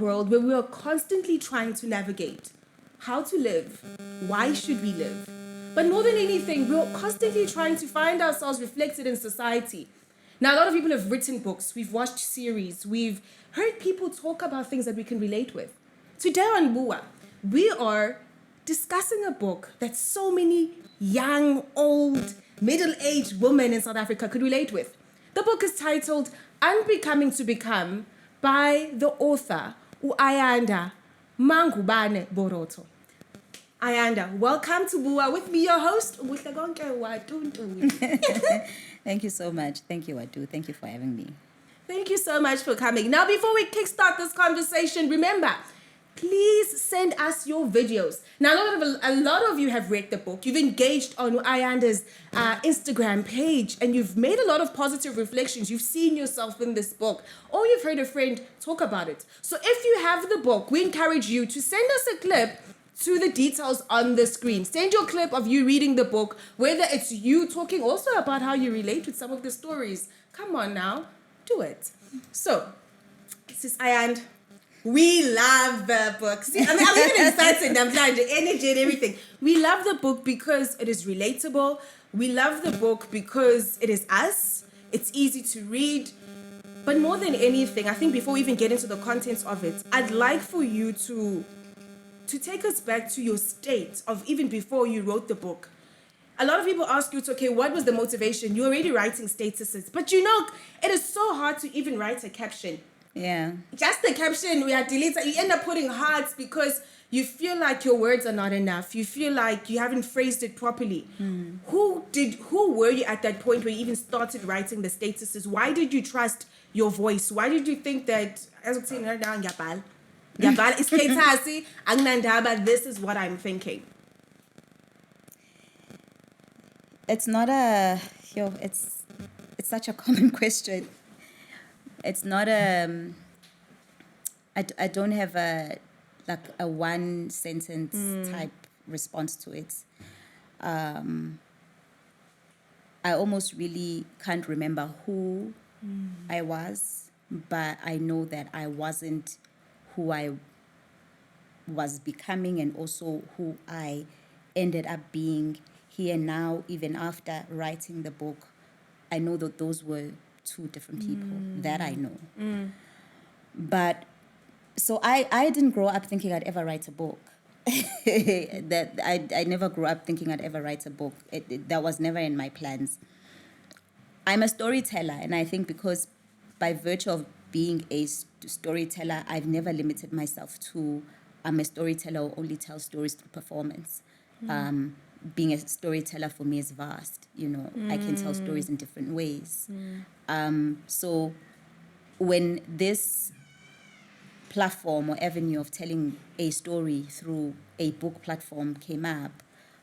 world where we are constantly trying to navigate how to live, why should we live? But more than anything, we're constantly trying to find ourselves reflected in society. Now, a lot of people have written books, we've watched series, we've heard people talk about things that we can relate with. Today on Bua, we are discussing a book that so many young, old, middle-aged women in South Africa could relate with. The book is titled Unbecoming to Become by the author, Ayanda Borotho. Ayanda, welcome to Bua. With me, your host, Nkuhlekonke Watu. Thank you so much. Thank you, Watu. Thank you for having me. Thank you so much for coming. Now, before we kickstart this conversation, remember, please send us your videos. Now, a lot of you have read the book. You've engaged on Ayanda's Instagram page, and you've made a lot of positive reflections. You've seen yourself in this book, or you've heard a friend talk about it. So if you have the book, we encourage you to send us a clip to the details on the screen. Send your clip of you reading the book, whether it's you talking also about how you relate with some of the stories. Come on now, do it. So, Sis Ayanda, we love the book. See, I'm even excited. I'm trying the energy and everything. We love the book because it is relatable. We love the book because it is us. It's easy to read. But more than anything, I think before we even get into the contents of it, I'd like for you to take us back to your state of even before you wrote the book. A lot of people ask you, okay, what was the motivation? You're already writing statuses. But you know, it is so hard to even write a caption. Yeah. Just the caption, we are deleted. You end up putting hearts because you feel like your words are not enough. You feel like you haven't phrased it properly. Who were you at that point where you even started writing the statuses? Why did you trust your voice? Why did you think that, as I'm saying right now, this is what I'm thinking? It's not it's such a common question. It's not I don't have a one sentence type response to it. I almost really can't remember who I was, but I know that I wasn't who I was becoming, and also who I ended up being here now, even after writing the book. I know that those were two different people that I know. But so I didn't grow up thinking I'd ever write a book. That I never grew up thinking I'd ever write a book. That was never in my plans. I'm a storyteller, and I think because by virtue of being a storyteller, I've never limited myself to I'm a storyteller or only tell stories through performance. Being a storyteller for me is vast. You know, I can tell stories in different ways. So when this platform or avenue of telling a story through a book platform came up,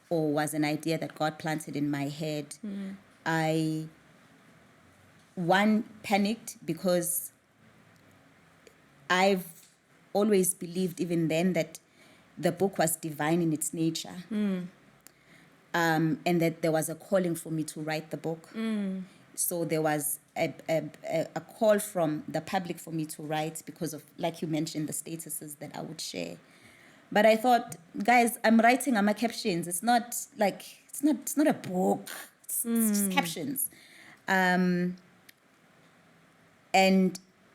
or was an idea that God planted in my head, I panicked because I've always believed even then that the book was divine in its nature. And that there was a calling for me to write the book. So there was a call from the public for me to write because of, like you mentioned, the statuses that I would share. But I thought, guys, I'm writing my captions. It's not a book. It's just captions. And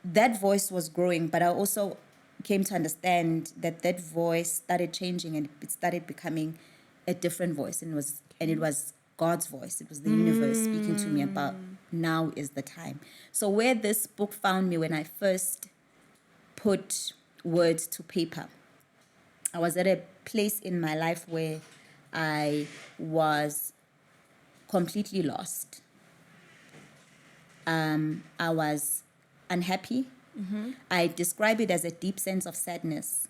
that voice was growing, but I also came to understand that voice started changing, and it started becoming a different voice, and it was God's voice. It was the universe speaking to me about now is the time. So where this book found me when I first put words to paper, I was at a place in my life where I was completely lost. I was unhappy. I describe it as a deep sense of sadness.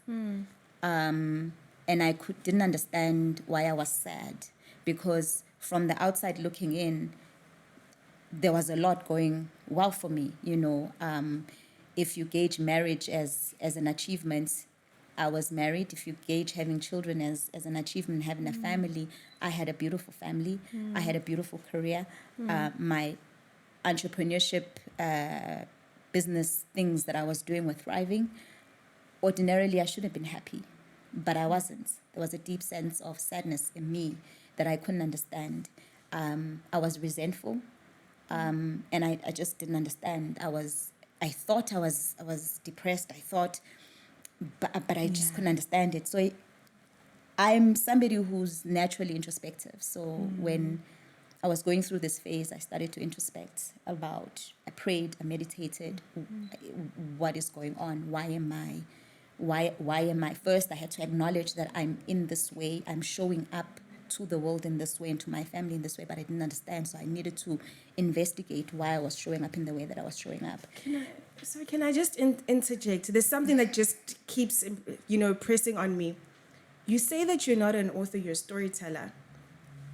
And I didn't understand why I was sad, because from the outside looking in, there was a lot going well for me. You know, if you gauge marriage as an achievement, I was married. If you gauge having children as an achievement, having a family, I had a beautiful family. I had a beautiful career. My entrepreneurship, business things that I was doing were thriving. ordinarily I should have been happy, but I wasn't. There was a deep sense of sadness in me that I couldn't understand. I was resentful, and I just didn't understand. I thought I was depressed. I thought, but I just couldn't understand it. So I'm somebody who's naturally introspective. So when I was going through this phase, I started to introspect I prayed, I meditated, what is going on? Why am I? First, I had to acknowledge that I'm in this way, I'm showing up to the world in this way and to my family in this way, but I didn't understand. So I needed to investigate why I was showing up in the way that I was showing up. Can I just interject? There's something that just keeps, pressing on me. You say that you're not an author, you're a storyteller.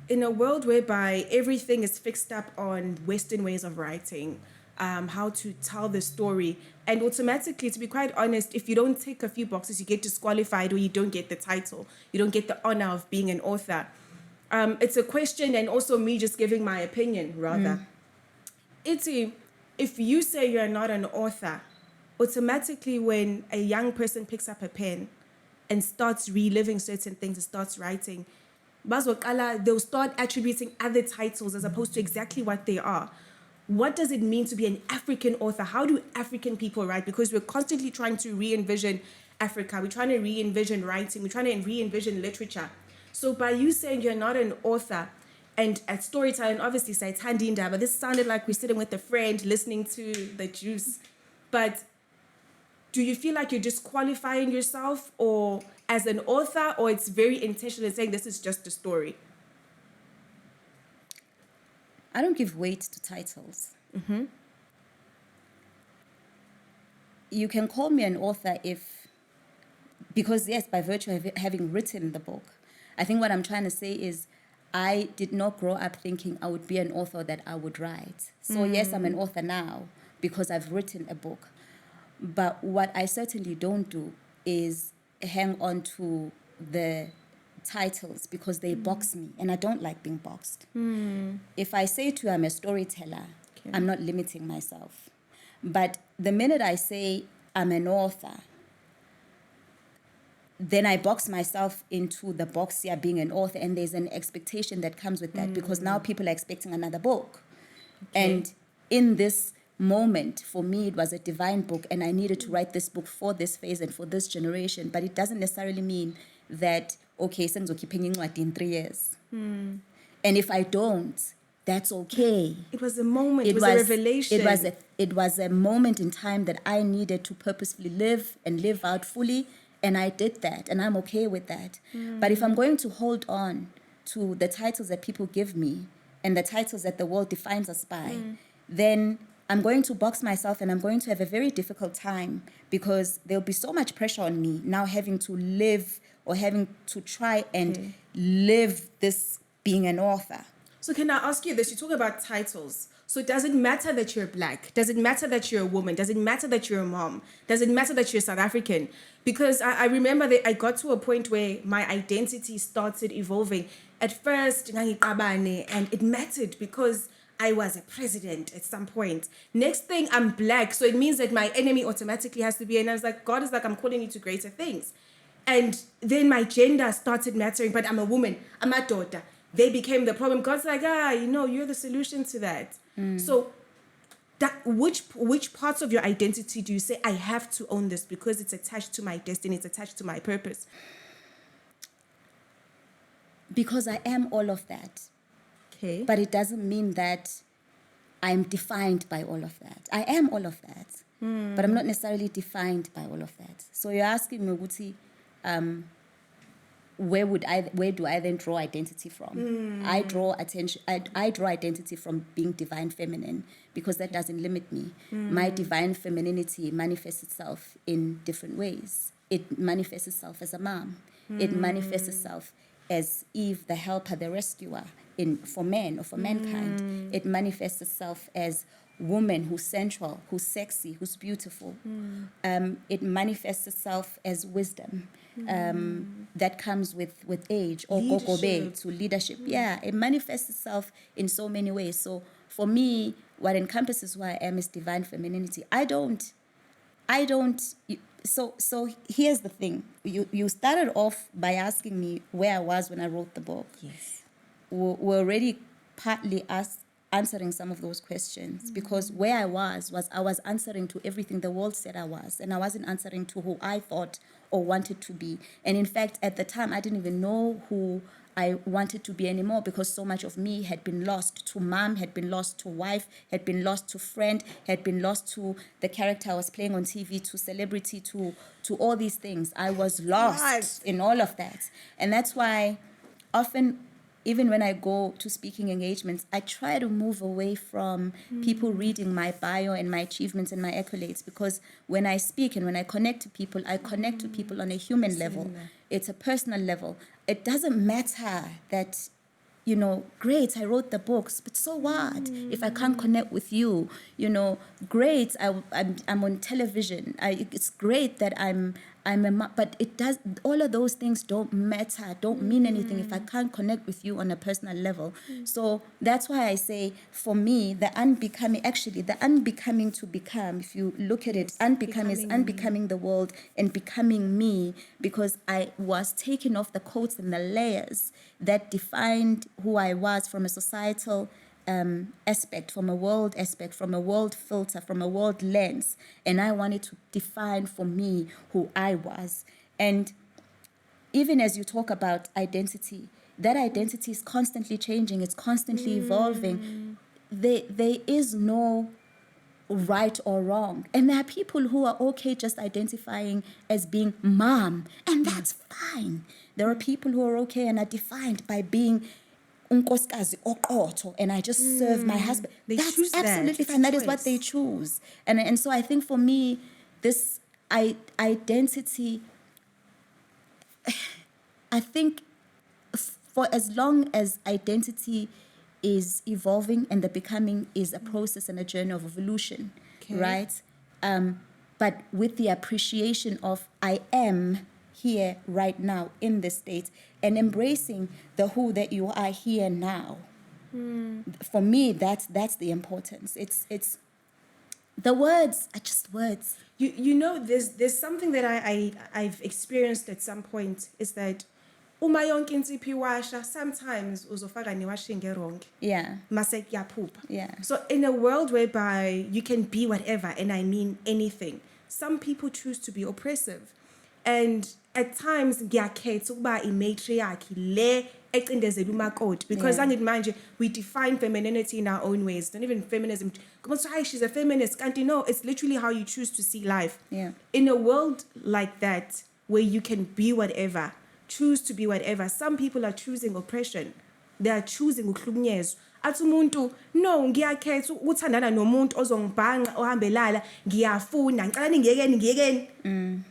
In a world whereby everything is fixed up on Western ways of writing, how to tell the story, and automatically, to be quite honest, if you don't tick a few boxes, you get disqualified or you don't get the title. You don't get the honor of being an author. It's a question, and also me just giving my opinion, rather. If you say you're not an author, automatically when a young person picks up a pen and starts reliving certain things and starts writing, they'll start attributing other titles as opposed to exactly what they are. What does it mean to be an African author? How do African people write? Because we're constantly trying to re-envision Africa. We're trying to re-envision writing. We're trying to re-envision literature. So by you saying you're not an author, and at storytelling, obviously, say Tandinda, but this sounded like we're sitting with a friend listening to the juice. But do you feel like you're disqualifying yourself or as an author, or it's very intentional in saying this is just a story? I don't give weight to titles. You can call me an author because yes, by virtue of having written the book. I think what I'm trying to say is I did not grow up thinking I would be an author, that I would write. So yes, I'm an author now because I've written a book. But what I certainly don't do is hang on to the titles because they box me, and I don't like being boxed. If I say to you I'm a storyteller, I'm not limiting myself. But the minute I say I'm an author, then I box myself into the box here being an author, and there's an expectation that comes with that because now people are expecting another book. And in this moment, for me, it was a divine book, and I needed to write this book for this phase and for this generation. But it doesn't necessarily mean that, okay, sengizokhipha incwadi in 3 years. And if I don't, that's okay. It was a moment, it was a revelation. It was a moment in time that I needed to purposefully live and live out fully, and I did that, and I'm okay with that. But if I'm going to hold on to the titles that people give me and the titles that the world defines us by, then I'm going to box myself, and I'm going to have a very difficult time because there'll be so much pressure on me now having to live or having to try and live this being an author. So can I ask you this? You talk about titles. So does it matter that you're Black? Does it matter that you're a woman? Does it matter that you're a mom? Does it matter that you're South African? Because I remember that I got to a point where my identity started evolving. At first, and it mattered because I was a president at some point. Next thing, I'm Black. So it means that my enemy automatically has to be. And I was like, God is like, I'm calling you to greater things. And then my gender started mattering, but I'm a woman. I'm a daughter. They became the problem. God's like, you're the solution to that. So that which parts of your identity do you say, I have to own this because it's attached to my destiny, it's attached to my purpose? Because I am all of that. Okay. But it doesn't mean that I'm defined by all of that. I am all of that. But I'm not necessarily defined by all of that. So you're asking me, Guti, where do I then draw identity from? I draw identity from being divine feminine because that doesn't limit me. My divine femininity manifests itself in different ways. It manifests itself as a mom. It manifests itself as Eve, the helper, the rescuer for men or for mankind. It manifests itself as woman who's sensual, who's sexy, who's beautiful. It manifests itself as wisdom. That comes with age or kokobe to leadership. Yeah, it manifests itself in so many ways. So for me, what encompasses who I am is divine femininity. So here's the thing. You started off by asking me where I was when I wrote the book. Yes. We're already partly answering some of those questions, because where I was I was answering to everything the world said I was, and I wasn't answering to who I thought or wanted to be. And in fact, at the time, I didn't even know who I wanted to be anymore, because so much of me had been lost to mom, had been lost to wife, had been lost to friend, had been lost to the character I was playing on TV, to celebrity, to all these things. I was lost in all of that. And that's why often, even when I go to speaking engagements, I try to move away from people reading my bio and my achievements and my accolades, because when I speak and when I connect to people, I connect to people on a human level. It's a personal level. It doesn't matter that, great, I wrote the books, but so what if I can't connect with you? Great, I'm on television. It's great that I'm but it does. All of those things don't matter, don't mean anything if I can't connect with you on a personal level. So that's why I say, for me, the unbecoming to become, if you look at it, unbecoming is unbecoming the world and becoming me, because I was taking off the coats and the layers that defined who I was from a societal aspect, from a world aspect, from a world filter, from a world lens. And I wanted to define for me who I was. And even as you talk about identity, that identity is constantly changing. It's constantly evolving. There is no right or wrong. And there are people who are okay just identifying as being mom, and that's fine. There are people who are okay and are defined by being unkosikazi oqotho, and I just serve my husband. That's absolutely fine. That is what they choose. And so I think for me, this identity, I think for as long as identity is evolving and the becoming is a process and a journey of evolution, right? But with the appreciation of I am here right now in this state, and embracing the who that you are here now. For me, that's the importance. It's the words are just words. There's something that I've experienced at some point, is that uma yonke insipho iwasha, sometimes uzofaka newashinge wrong. Yeah. Mase kuyaphupha. Yeah. So in a world whereby you can be whatever, and I mean anything, some people choose to be oppressive. And at times ngiyakhetha ukuba imatriarchy le ecindezela umakoti, because manje we define femininity in our own ways. Not even feminism. Come on, so she's a feminist. Can't you know? It's literally how you choose to see life. Yeah. In a world like that, where you can be whatever, choose to be whatever, some people are choosing oppression. They are choosing ukuhlukunyezwa. Athi umuntu, no, ngiyakhetha ukuthandana nomuntu ozongibhanga ohambelala, ngiyafuna, ngicela ningiyekeni.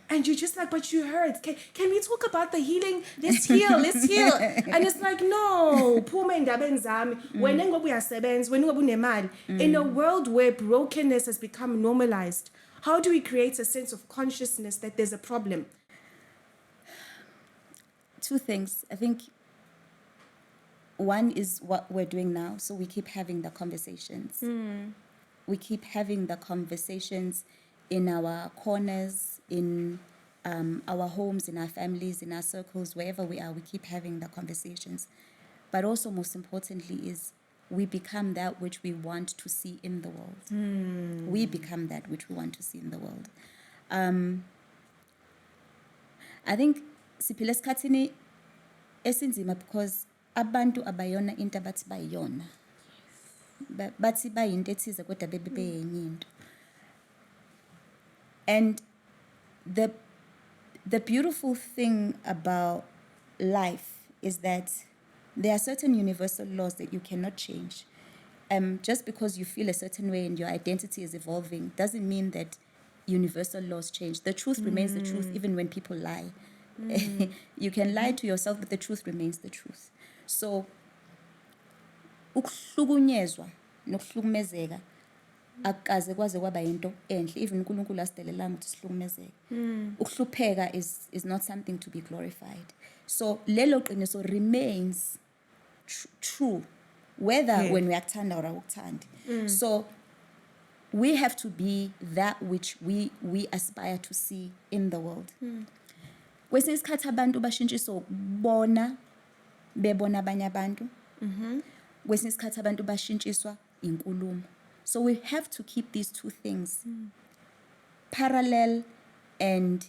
And you're just like, but you heard. Can we talk about the healing? Let's heal. And it's like, no, phume endabeni zami. Wena ngoba uyasebenza, wena ngoba unemali. In a world where brokenness has become normalized, how do we create a sense of consciousness that there's a problem? Two things. I think one is what we're doing now. So we keep having the conversations. We keep having the conversations in our corners, in our homes, in our families, in our circles, wherever we are. We keep having the conversations. But also, most importantly, is we become that which we want to see in the world. We become that which we want to see in the world. I think siphila esikhathini esinzima, because abantu abayona into abathi bayona. Bathi bayinto ethize kodwa bebe enye into. And the beautiful thing about life is that there are certain universal laws that you cannot change. Just because you feel a certain way and your identity is evolving doesn't mean that universal laws change. The truth remains the truth, even when people lie. You can lie to yourself, but the truth remains the truth. So, ukuhlukunyezwa nokuhlukumezeka akaze kwaze kwaba yinto enhle. Even uNkulunkulu asidelelanga ukuthi sihlukumezeke. Ukuhlupheka is not something to be glorified. So lelo qiniso remains true, whether when we akuthanda or awukuthandi. So we have to be that which we aspire to see in the world. Kwesinye isikhathi abantu bashintshiswa ukubona bebona abanye abantu. Kwesinye isikhathi abantu bashintshiswa inkulumo. So we have to keep these two things parallel and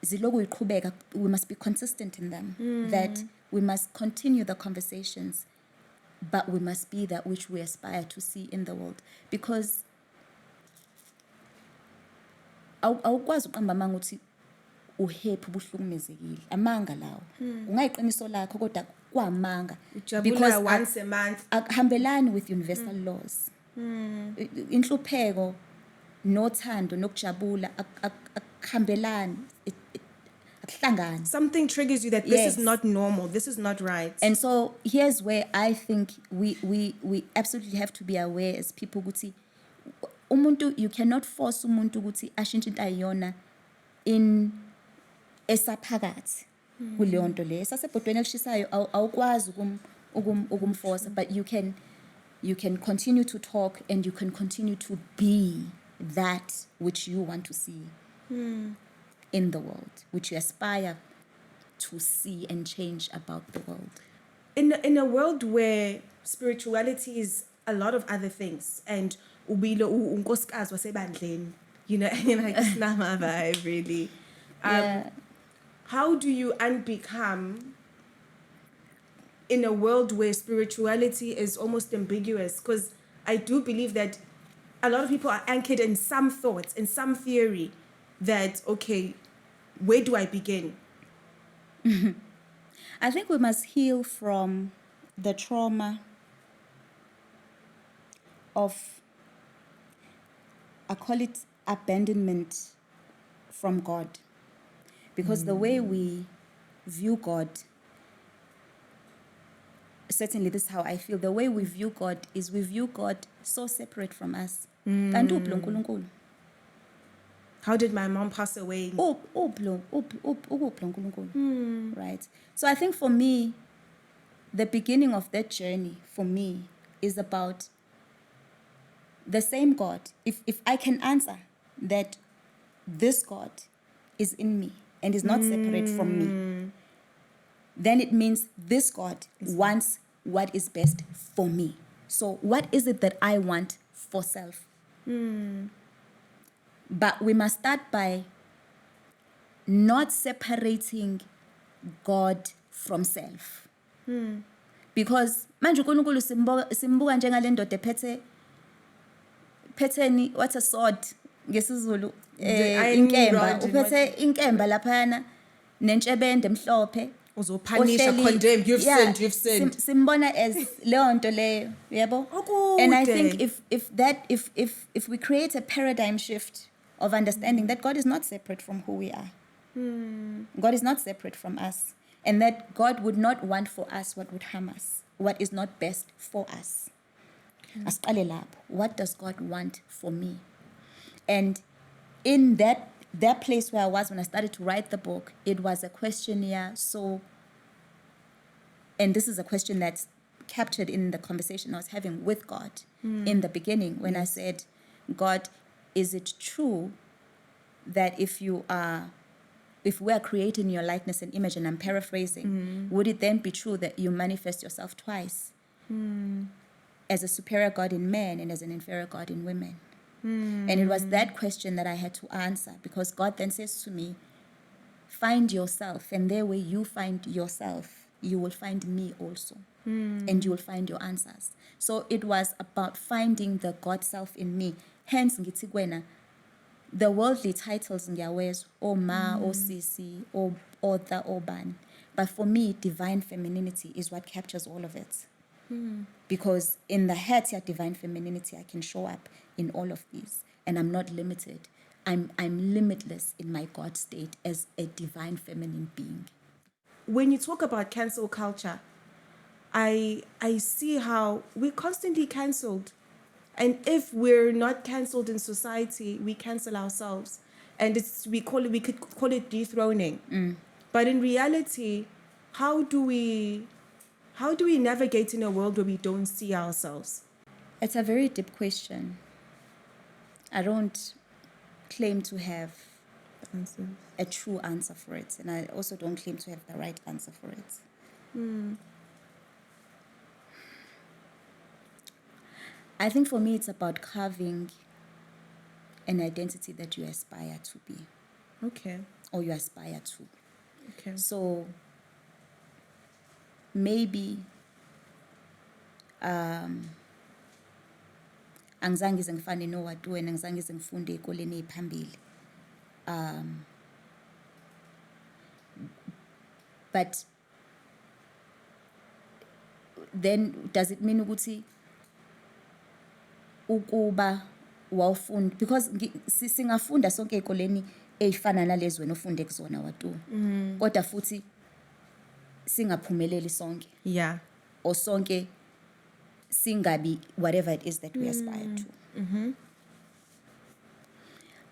ziloku iqhubeka. We must be consistent in them. That we must continue the conversations, but we must be that which we aspire to see in the world. Because awukwazi uqamba amanga uthi uhappy ubuhlukumezekile amanga lawo ungayiqiniso lakho kodwa kwamanga ujabula once a month akuhambelani with universal laws. Inhlupheko nothando nokujabula akuhambelani akuhlangani. Something triggers you that this is not normal, this is not right. And so here's where I think we absolutely have to be aware as people ukuthi umuntu, you cannot force umuntu ukuthi ashintshe into ayiyona in esaphakathi kuleyo nto leyo esasebhodweni elishisayo awukwazi ukumforce, but you can continue to talk and you can continue to be that which you want to see in the world, which you aspire to see and change about the world. In a world where spirituality is a lot of other things, and ubilo unkosikazi wasebandleni, you know, like Snama vibe, really. How do you unbecome in a world where spirituality is almost ambiguous? Because I do believe that a lot of people are anchored in some thoughts, in some theory that, okay, where do I begin? I think we must heal from the trauma of, I call it abandonment from God. Because the way we view God, certainly this is how I feel, the way we view God is we view God so separate from us. How did my mom pass away? Right. So I think for me, the beginning of that journey for me is about the same God. If I can answer that this God is in me and is not separate from me, then it means this God wants what is best for me. So what is it that I want for self? But we must start by not separating God from self. Because manje uNkulunkulu simbuka njengale ndoda phetheni what a sword ngesizulu inkemba uphethe inkemba laphana nentshebende emhlophe uzophanisha, condemn, you've sinned. Simbona as leyo nto leyo, yebo? And I think if we create a paradigm shift of understanding that God is not separate from who we are. God is not separate from us. And that God would not want for us what would harm us, what is not best for us. Asiqale lapho. What does God want for me? And in that place where I was when I started to write the book, it was a questionnaire. So, and this is a question that's captured in the conversation I was having with God in the beginning when I said, God, is it true that if we are created in your likeness and image, and I'm paraphrasing, would it then be true that you manifest yourself twice as a superior God in men and as an inferior God in women? And it was that question that I had to answer, because God then says to me, find yourself, and there where you find yourself, you will find me also, and you will find your answers. So it was about finding the God self in me. Hence, ngithi kwena, the worldly titles ngiyawezwa, o ma, o sisi, o author, o ban. But for me, divine femininity is what captures all of it. Because in the head of divine femininity, I can show up in all of these, and I'm not limited. I'm limitless in my God state as a divine feminine being. When you talk about cancel culture, I see how we're constantly cancelled. And if we're not cancelled in society, we cancel ourselves. And we could call it dethroning. But in reality, how do we navigate in a world where we don't see ourselves? It's a very deep question. I don't claim to have Answers. a true answer for it, and I also don't claim to have the right answer for it. I think for me it's about carving an identity that you aspire to be, Okay. or you aspire to. Okay. So maybe angizange ngize ngifane noWatu wena, angizange ngize ngifunde ey'koleni ey'phambili. But then does it mean ukuthi ukuba wawufunda, because singafunda sonke ey'koleni ey'fana nalezi wena ofunde kuzona Watu, kodwa futhi singaphumeleli sonke, Yeah. or sonke singabi whatever it is that we aspire to.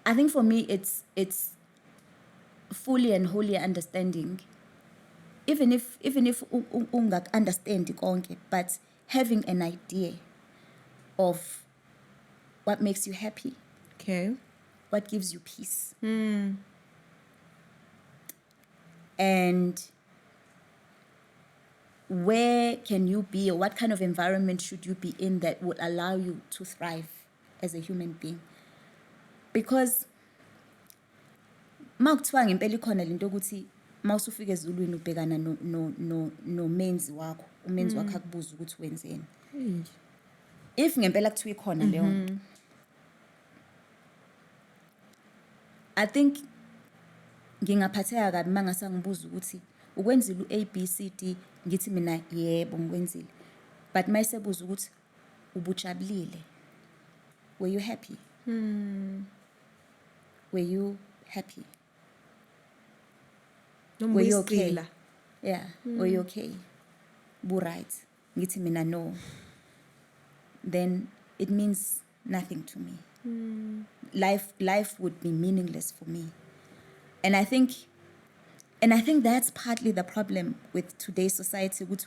I think for me it's fully and wholly understanding, even if ungak-understandi konke, but having an idea of what makes you happy, Okay. what gives you peace. And where can you be, or what kind of environment should you be in that would allow you to thrive as a human being? Because makuthiwa ngempela ikhona lento ukuthi mawusufika ezulwini ubhekana nomenzi wakho, umenzi wakho akubuza ukuthi wenzeni. If ngempela kuthiwa ikhona leyo nto, I think ngingaphatheka kabi mangase ngibuza ukuthi ukwenzile u-A B C D, ngithi mina yebo ngikwenzile, but mayisebuza ukuthi ubujabulile, were you happy? Were you happy? Were you okay? Yeah, were you okay? Bu-right. Ngithi mina no. Then it means nothing to me. Life would be meaningless for me. And I think that's partly the problem with today's society, which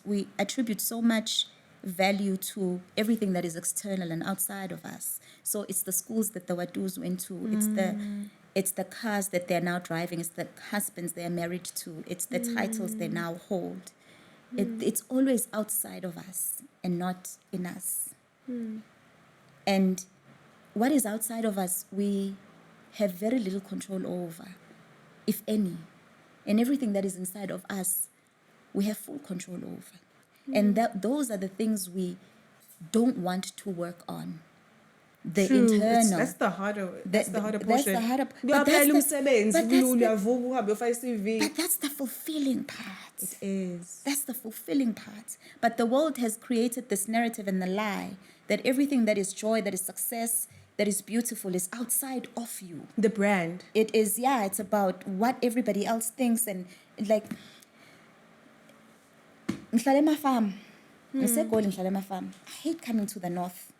we attribute so much value to everything that is external and outside of us. So it's the schools that the Watus went to, it's the cars that they're now driving, it's the husbands they're married to, it's the titles they now hold. It's always outside of us and not in us. And what is outside of us, we have very little control over, if any. And everything that is inside of us, we have full control over. And those are the things we don't want to work on. The True. internal. That's the harder portion. That's the harder, but that's the fulfilling part. It is. That's the fulfilling part. But the world has created this narrative and the lie that everything that is joy, that is success, that is beautiful is outside of you. The brand. It is, yeah, it's about what everybody else thinks. And like, ngihlala ema-farm. NgiseGoli ngihlala ema-farm. I hate coming to the north.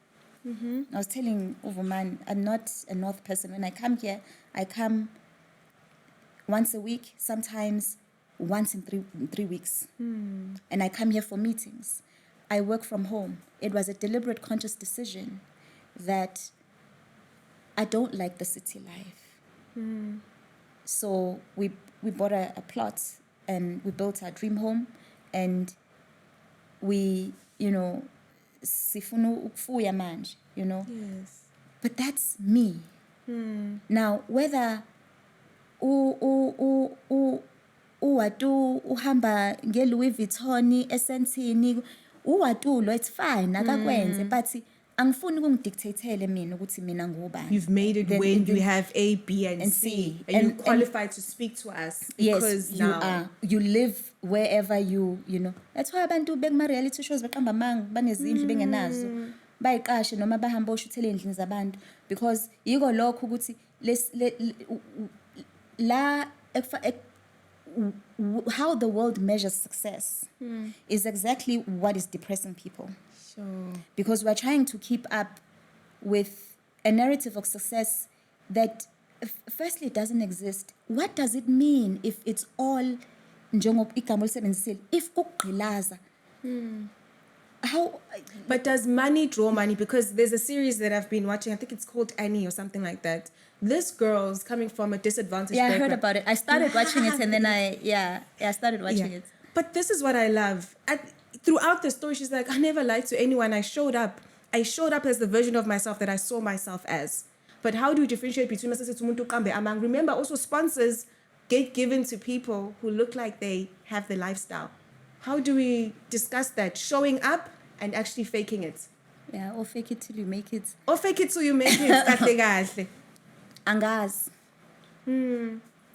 I was telling Uvuman, I'm not a north person. When I come here, I come once a week, sometimes once in three weeks. And I come here for meetings. I work from home. It was a deliberate, conscious decision that I don't like the city life. So we bought a plot and we built our dream home, and we, sifuna ukufuya manje, Yes. But that's me. Now, whether uWatu uhamba nge-Louis Vuitton esentini, uWatu lo, it's fine, akakwenze, but angifuni ukungidictatele mina ukuthi mina ngubani. You've made it when you have A, B, and C. And you're qualified to speak to us. Because yes, now you live wherever you know. That's why abantu bekuma-reality shows beqamba amanga banezindlu bengenazo. Bayiqashe noma bahamba oshuthele endlini zabantu. Because yiko lokho ukuthi how the world measures success is exactly what is depressing people. Sure. Because we're trying to keep up with a narrative of success that firstly it doesn't exist. What does it mean if it's all njengoba igama olisebenzisile, if ukugqilaza how But does money draw money? Because there's a series that I've been watching. I think it's called Annie or something like that. This girl's coming from a disadvantaged I background. heard about it. I started watching it, and then I started watching it. But this is what I love. Throughout the story, she's like, I never lied to anyone. I showed up as the version of myself that I saw myself as. But how do you differentiate between amang? Remember, also sponsors get given to people who look like they have the lifestyle. How do we discuss that? Showing up and actually faking it. Yeah, or fake it till you make it. Or fake it till you make it. Kahle. Angaz.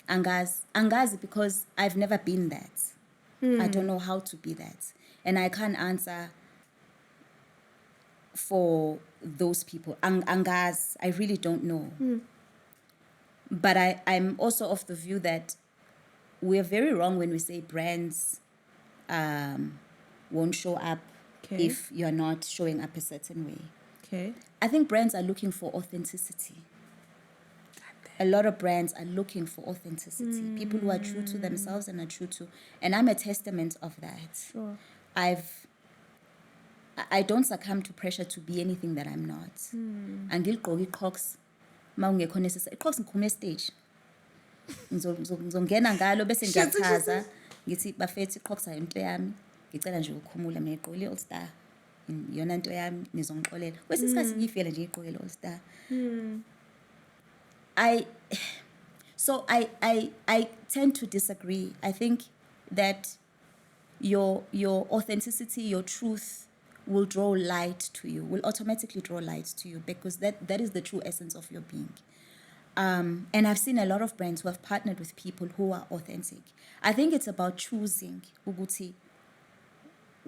Angaz because I've never been that. I don't know how to be that. And I can't answer for those people. Angaz, I really don't know. But I'm also of the view that we're very wrong when we say brands won't show up if you're not showing up a certain way. Okay. I think brands are looking for authenticity. A lot of brands are looking for authenticity. People who are true to themselves and are true to, and I'm a testament of that. Sure. I don't succumb to pressure to be anything that I'm not. Angilgqoki Crocs mawungekho necessary. Crocs ngikhume stage. Ngizongena ngalo bese ngiyachaza ngithi bafethi Crocs ayinto yami. Ngicela nje ukukhumula mina igqokile All Star. Yona into yami nizongixolela. Kwesikhathi ngifela nje igqokile All Star. I tend to disagree. I think that your authenticity, your truth will draw light to you, will automatically draw light to you because that is the true essence of your being. And I've seen a lot of brands who have partnered with people who are authentic. I think it's about choosing ukuthi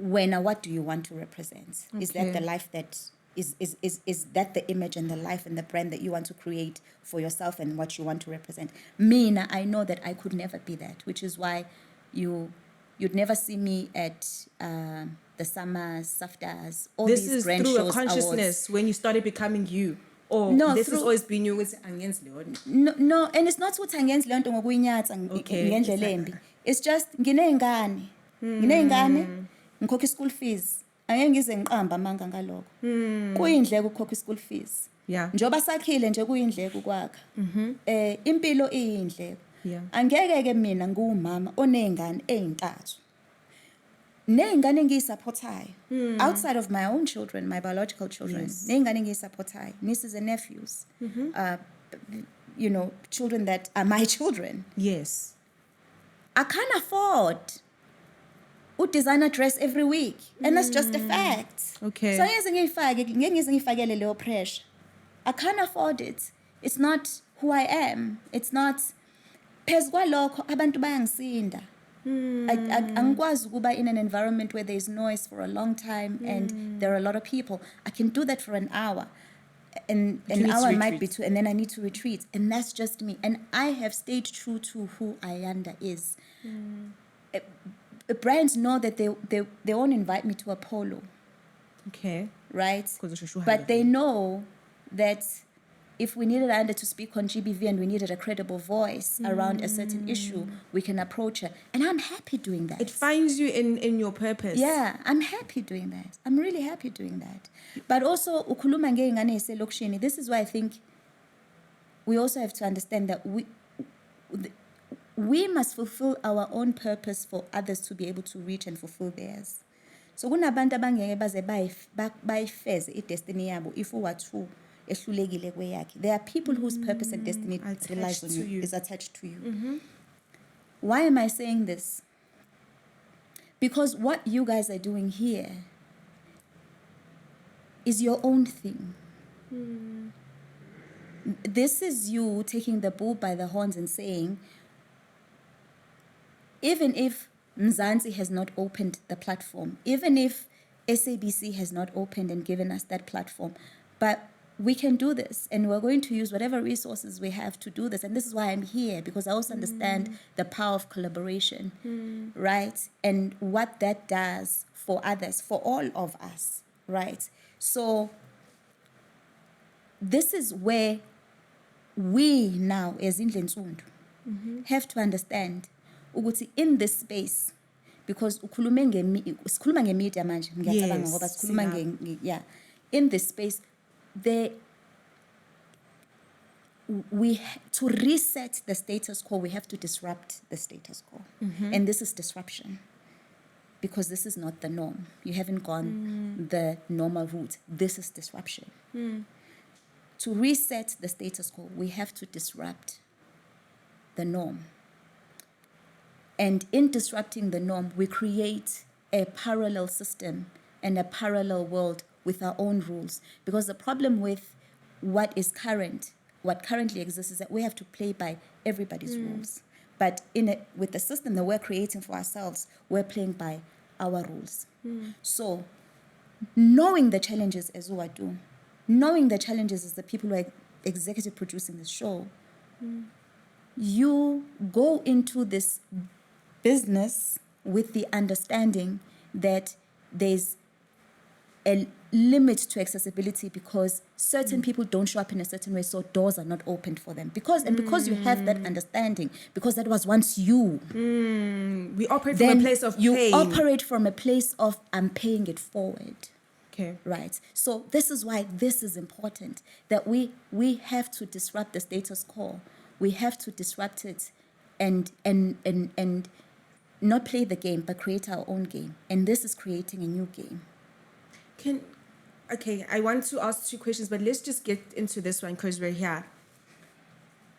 wena, what do you want to represent? Is that the life that is that the image and the life and the brand that you want to create for yourself and what you want to represent? Mina, I know that I could never be that, which is why you'd never see me at the Summers, SAFTAs, all this these grand shows. This is through shows, a consciousness awards. When you started becoming you. Or No, this has always been you with Angen's Leon. No, and it's not what angenzi leyo nto ngokuyinyatha ngendlela embi. It's just nginey'ngane ngikhokha school fees. Angeke ngize ngiqamba amanga ngalokho. Kuyindleko ukukhokha school fees. Yeah. Njoba sakhile nje kuyindleko kwakha. Impilo iyindleko. Yeah. Angeke ke mina ngumama onezingane ezintathu. Ney'ngane engiyisupportayo outside of my own children, my biological children. Ney'ngane engiyisupportayo, nieces and nephews. Children that are my children. Yes. I can't afford designer dress every week, and that's just a fact. Okay. So ngeke ngize ngifakele leyo pressure. I can't afford it. It's not who I am. It's not phezu kwalokho abantu bayangisinda. Angikwazi ukuba in an environment where there's noise for a long time and there are a lot of people. I can do that for an hour. And an hour might be two, and then I need to retreat. And that's just me. And I have stayed true to who Ayanda is. Brands know that they won't invite me to a polo. Okay. Right? But they know that if we needed Ayanda to speak on GBV and we needed a credible voice around a certain issue, we can approach her. And I'm happy doing that. It finds you in your purpose. Yeah, I'm happy doing that. I'm really happy doing that. But also, ukhuluma ngey'ngane eselokishini, this is why I think we also have to understand that we must fulfill our own purpose for others to be able to reach and fulfill theirs. So kunabantu abangeke baze bayifeze i-destiny yabo if uwathu ehlulekile kweyakhe. There are people whose purpose and destiny relies on you, is attached to you. Why am I saying this? Because what you guys are doing here is your own thing. This is you taking the bull by the horns and saying, even if Mzansi has not opened the platform, even if SABC has not opened and given us that platform, but we can do this, and we're going to use whatever resources we have to do this. And this is why I'm here, because I also understand the power of collaboration, right? And what that does for others, for all of us, right? So this is where we now, as Indle Nsundu, have to understand ukuthi in this space, because sikhuluma nge-media manje ngiyacabanga Yes, ngoba sikhuluma sina. yeah, in this space to reset the status quo, we have to disrupt the status quo. And this is disruption, because this is not the norm. You haven't gone the normal route. This is disruption. To reset the status quo, we have to disrupt the norm. And in disrupting the norm, we create a parallel system and a parallel world with our own rules. Because the problem with what currently exists is that we have to play by everybody's rules. But with the system that we're creating for ourselves, we're playing by our rules. So, knowing the challenges as we do, knowing the challenges as the people who are executive producing this show, you go into this business with the understanding that there's a limit to accessibility because certain people don't show up in a certain way, so doors are not opened for them. Because you have that understanding, because that was once you. We operate from a place of pain. You operate from a place of, I'm paying it forward. Okay. Right. So this is why this is important, that we have to disrupt the status quo. We have to disrupt it and not play the game, but create our own game. And this is creating a new game. I want to ask 2 questions, but let's just get into this one because we're here.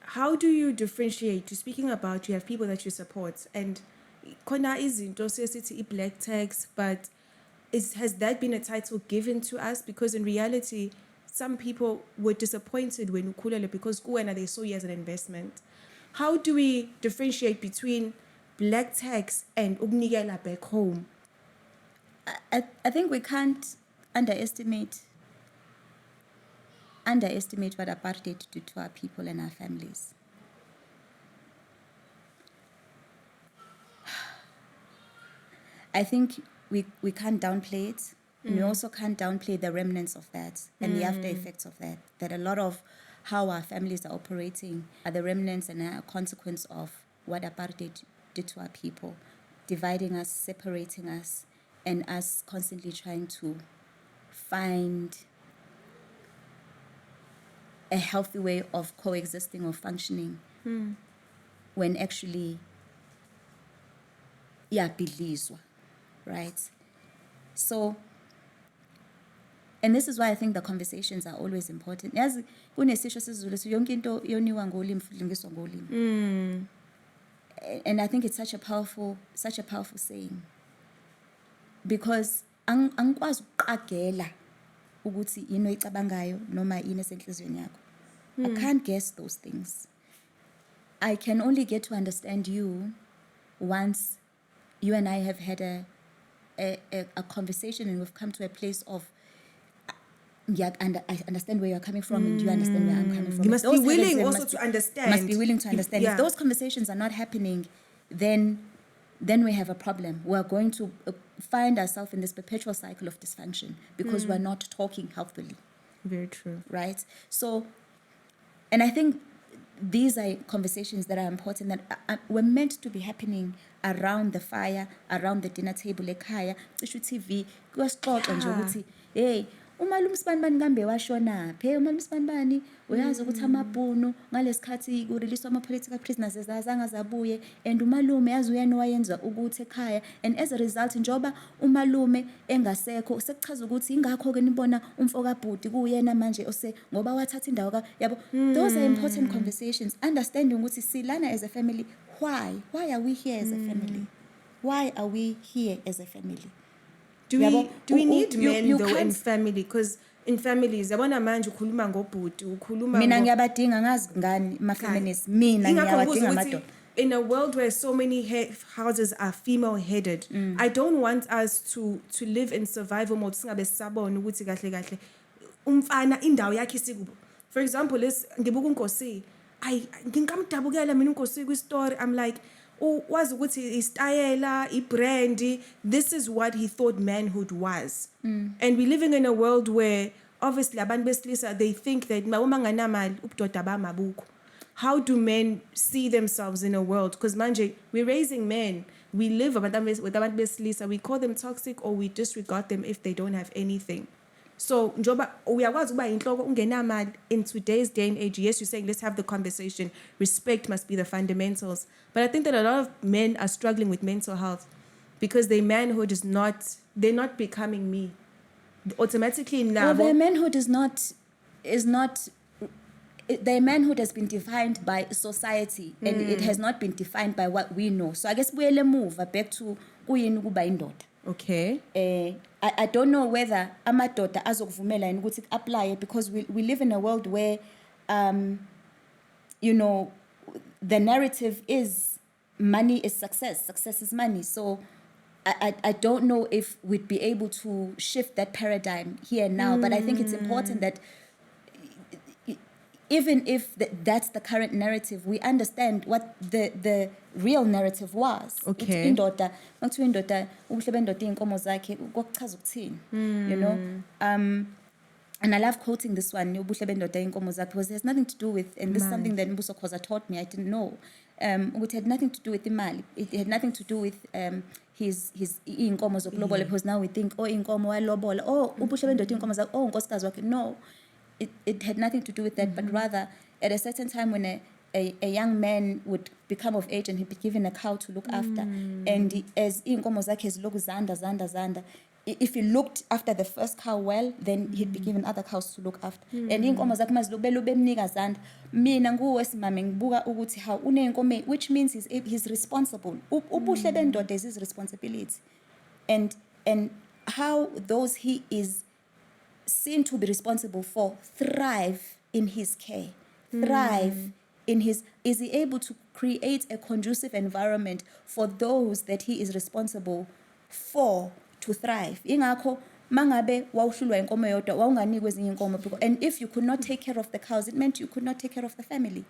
How do you differentiate? You're speaking about you have people that you support, and khona izinto sesithi i-black tax, but has that been a title given to us? Because in reality, some people were disappointed when Nkuhlekonke because kuwena they saw you as an investment. How do we differentiate between black tax and ogniguela back home? I think we can't underestimate what apartheid did to our people and our families. I think we can't downplay it. And we also can't downplay the remnants of that and the after effects of that. That a lot of how our families are operating are the remnants and a consequence of what apartheid did to our people, dividing us, separating us, and us constantly trying to find a healthy way of coexisting or functioning when actually, bilizwa, right? So, and this is why I think the conversations are always important. Yazi kunesisho sesiZulu yonke into yoniwa ngolimi futhi lingiswa ngolimi. And I think it's such a powerful saying. Because angikwazi ukuqagela ukuthi yini oyicabangayo noma yini esenhlizweni yakho. I can't guess those things. I can only get to understand you once you and I have had a conversation and we've come to a place of I understand where you're coming from and you understand where I'm coming from. You must be willing also to understand. Must be willing to understand. Yeah. If those conversations are not happening, then we have a problem. We're going to find ourselves in this perpetual cycle of dysfunction because we're not talking healthily. Very true. Right? So, and I think these are conversations that are important, that were meant to be happening around the fire, around the dinner table, ekhaya, cishe TV, kuyasixoxa nje ukuthi, hey, umalume sibanibani kambe washonaphi? Umalume sibanibani uyazi ukuthi amabhunu ngalesikhathi kuriliswa ama-political prisoners azange azabuye, and umalume yazi uyena owayenza ukuthi ekhaya, and as a result njoba umalume engasekho sekuchaza ukuthi ingakho-ke nibona umfokabhuti kuyena manje ngoba wathatha indawo yabo. Those are important conversations, understanding ukuthi silana as a family. Why are we here as a family? Why are we here as a family? Do we need men though in family? Because in families, yabona manje ukhuluma ngobhuti, ukhuluma mina ngiyabadinga ngazi ngani ma-feminists, mina ngiyabadinga amadoda. In a world where so many houses are female headed, I don't want us to live in survival mode. Singabe sabona ukuthi kahle kahle umfana indawo yakhe sikubo. For example, ngibuka uNkosi, ngingamdabukela mina uNkosi kwi story. I'm like, wazi ukuthi istayela, ibrandi, this is what he thought manhood was. And we're living in a world where obviously abantu besilisa, they think that uma nganamali ubudoda bamabukho. How do men see themselves in a world? Because manje we're raising men, we live with abantu besilisa, we call them toxic or we disregard them if they don't have anything. So njoba uyakwazi ukuba inhloko ungenamali in today's day and age. Yes, you're saying let's have the conversation. Respect must be the fundamentals. But I think that a lot of men are struggling with mental health because their manhood is not, they're not becoming me. Automatically now. Well, their manhood is not their manhood has been defined by society and it has not been defined by what we know. So I guess we'll move back to kuyini ukuba indoda. Okay. I don't know whether amadoda azokuvumela yini ukuthi apply because we live in a world where you know, the narrative is money is success is money. So I don't know if we'd be able to shift that paradigm here now, but I think it's important that even if that's the current narrative, we understand what the real narrative was. Okay. Indoda, makuthiwa indoda, ubuhle bendoda iy'nkomo zakhe, kwakuchaza ukuthini, you know? And I love quoting this one, ubuhle bendoda iy'nkomo zakhe, because it has nothing to do with, and this is something that Mbuso Khoza taught me, I didn't know. It had nothing to do with imali. It had nothing to do with his iy'nkomo zokulobola, because now we think, oh, iy'nkomo walobola, oh, ubuhle bendoda iy'nkomo zakhe, oh, unkosikazi wakhe. No. It had nothing to do with that, but rather at a certain time when a young man would become of age and he'd be given a cow to look after, and as iy'nkomo zakhe zilokhu zanda, if he looked after the first cow well, then he'd be given other cows to look after. And iy'nkomo zakhe mazilokhu bemnika zanda, mina nguwesimame ngibuka ukuthi how uney'nkomo, which means he's responsible. Ubuhle bendoda is his responsibility, and how those he is seen to be responsible for thrive in his care, thrive in his, is he able to create a conducive environment for those that he is responsible for to thrive. Ingakho mangabe wawuhlulwa inkomo yodwa wawunganikwe ezinye inkomo, and if you could not take care of the cows, it meant you could not take care of the family.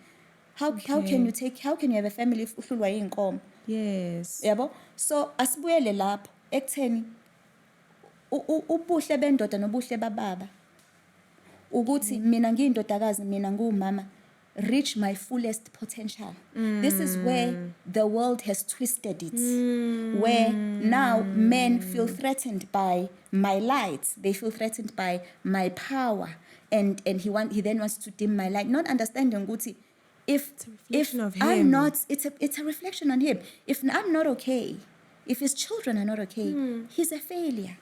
How can you have a family if uhlulwa inkomo? Yes. Yabo? So asibuyele lapho ekutheni ubuhle bendoda nobuhle bababa ukuthi mina ngiyindodakazi, mina ngumama, reach my fullest potential. This is where the world has twisted it, where now men feel threatened by my light, they feel threatened by my power, and he then wants to dim my light, not understanding ukuthi if I'm not, it's a reflection on him. If I'm not okay, if his children are not okay, he's a failure.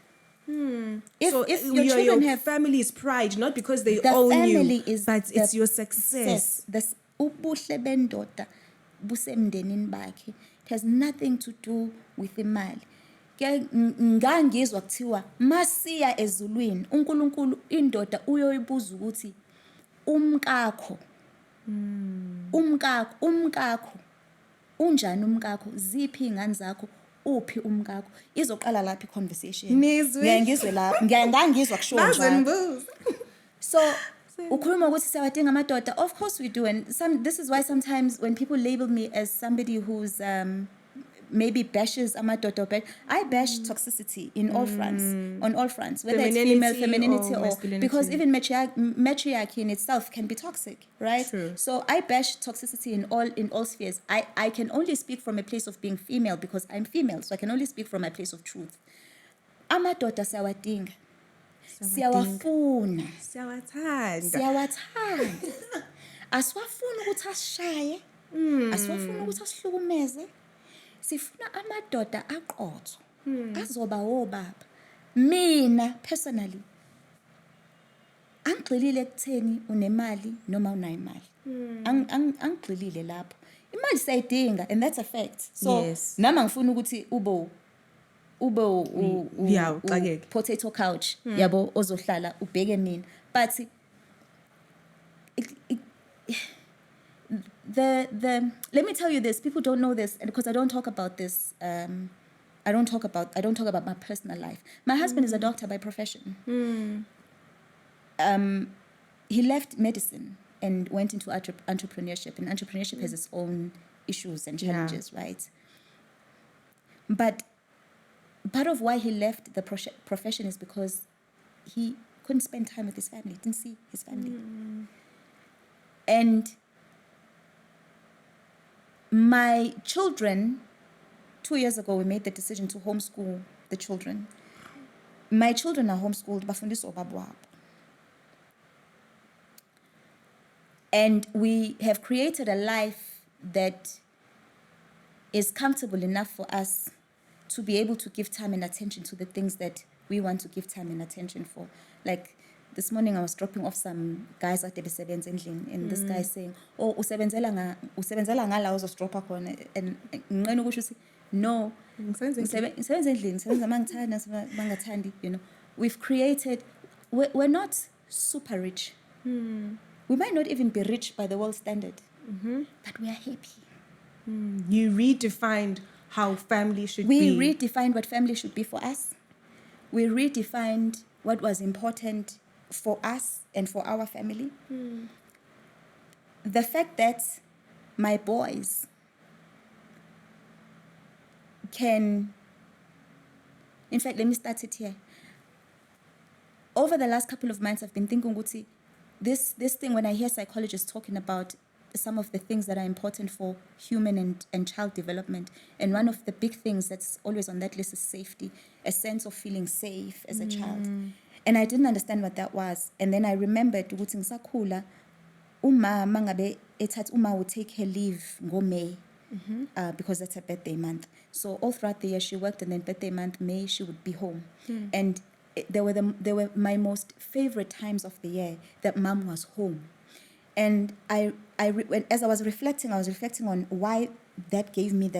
If your children have family's pride, not because they own you, but it's your success. Ubuhle bendoda busemndenini bakhe. It has nothing to do with imali. Ngangizwa kuthiwa masiya ezulwini uNkulunkulu indoda uyoyibuza ukuthi umkakho unjani umkakho, ziphi ingane zakho, uphi umkakho. Izoqala lapha i-conversation. Ngiyangizwe lapha, ngangizwa kusho njalo. So ukhuluma ukuthi siyawadinga amadoda. Of course we do, and this is why sometimes when people label me as somebody who's maybe bashes amadoda, but I bash toxicity in all fronts, on all fronts, whether it's female femininity or because even matriarchy in itself can be toxic, right? True. So I bash toxicity in all spheres. I can only speak from a place of being female because I'm female, so I can only speak from a place of truth. Amadoda siyawadinga, siyawafuna, siyawathanda, asiwafuni ukuthi asishaye, asiwafuni ukuthi asihlukumeze. Sifuna amadoda aqotho azoba obaba. Mina personally angigxilile ekutheni unemali noma unayo imali. Angigxilile lapho. Imali sayidinga, and that's a fact. So yes. Nama ngifuna ukuthi ube potato couch yabo ozohlala ubheke mina, but the let me tell you this, people don't know this, and because I don't talk about this, I don't talk about my personal life. My husband is a doctor by profession. He left medicine and went into entrepreneurship, and entrepreneurship has its own issues and challenges, right? But part of why he left the profession is because he couldn't spend time with his family, didn't see his family. And my children 2 years ago, we made the decision to homeschool the children. My children are homeschooled, bafundiswa ubaba wabo. And we have created a life that is comfortable enough for us to be able to give time and attention to the things that we want to give time and attention for. Like this morning, I was dropping off some guys at the besebenza endlini, and this guy saying, "Oh, usebenzela ngala uzosdropa khona." And nginqena ukusho ukuthi no, ngisebenza endlini, ngisebenza mangithanda mangathandi, you know. We've created, we're not super rich. We might not even be rich by the world standard, but we are happy. You redefined how family should We be. redefined what family should be for us. We redefined what was important for us and for our family. The fact that my boys can, in fact, let me start it here. Over the last couple of months, I've been thinking, Guti, this thing, when I hear psychologists talking about some of the things that are important for human and child development, and one of the big things that's always on that list is safety, a sense of feeling safe as a child. And I didn't understand what that was. And then I remembered ukuthi ngisakhula umama ngabe ethatha uma would take her leave ngo May, because that's her birthday month. So all throughout the year she worked, and then birthday month May she would be home. And they were my most favorite times of the year that mom was home. And as I was reflecting on why that gave me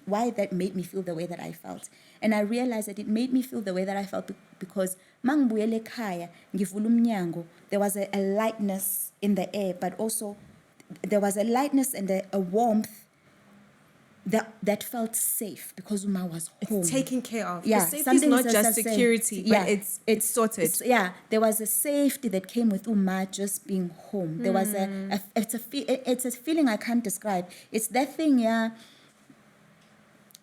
why that made me feel the way that I felt. And I realized that it made me feel the way that I felt because mangibuyele ekhaya ngivula umnyango, there was a lightness in the air, but also there was a lightness and a warmth that felt safe because Uma was home. It's taken care of. Yeah, safety is not just security, but it's sorted. There was a safety that came with Uma just being home. There was it's a feeling I can't describe. It's that thing,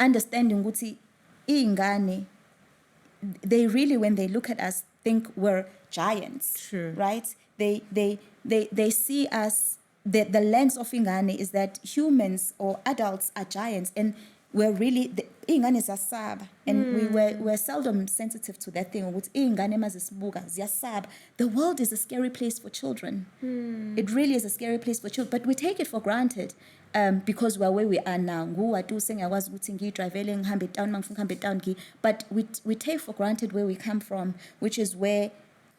understanding ukuthi ingane, they really, when they look at us, think we're giants. True. Right? They see us. The lens of ingane is that humans or adults are giants, and we're really ingane ziyasaba, and we're seldom sensitive to that thing. Ingane mazisibuka ziyasaba. The world is a scary place for children. It really is a scary place for children, but we take it for granted because we're where we are now. But we take for granted where we come from, which is where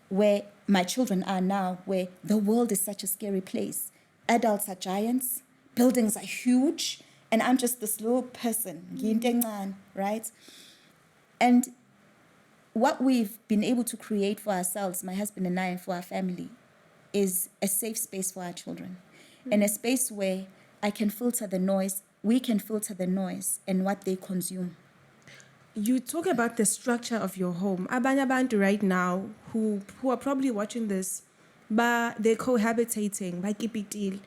my children are now, where the world is such a scary place. Adults are giants, buildings are huge, and I'm just this little person, right? And what we've been able to create for ourselves, my husband and I, and for our family, is a safe space for our children, and a space where I can filter the noise, we can filter the noise and what they consume. You talk about the structure of your home. Abanye abantu right now who are probably watching this, but they're cohabitating, bakipitile,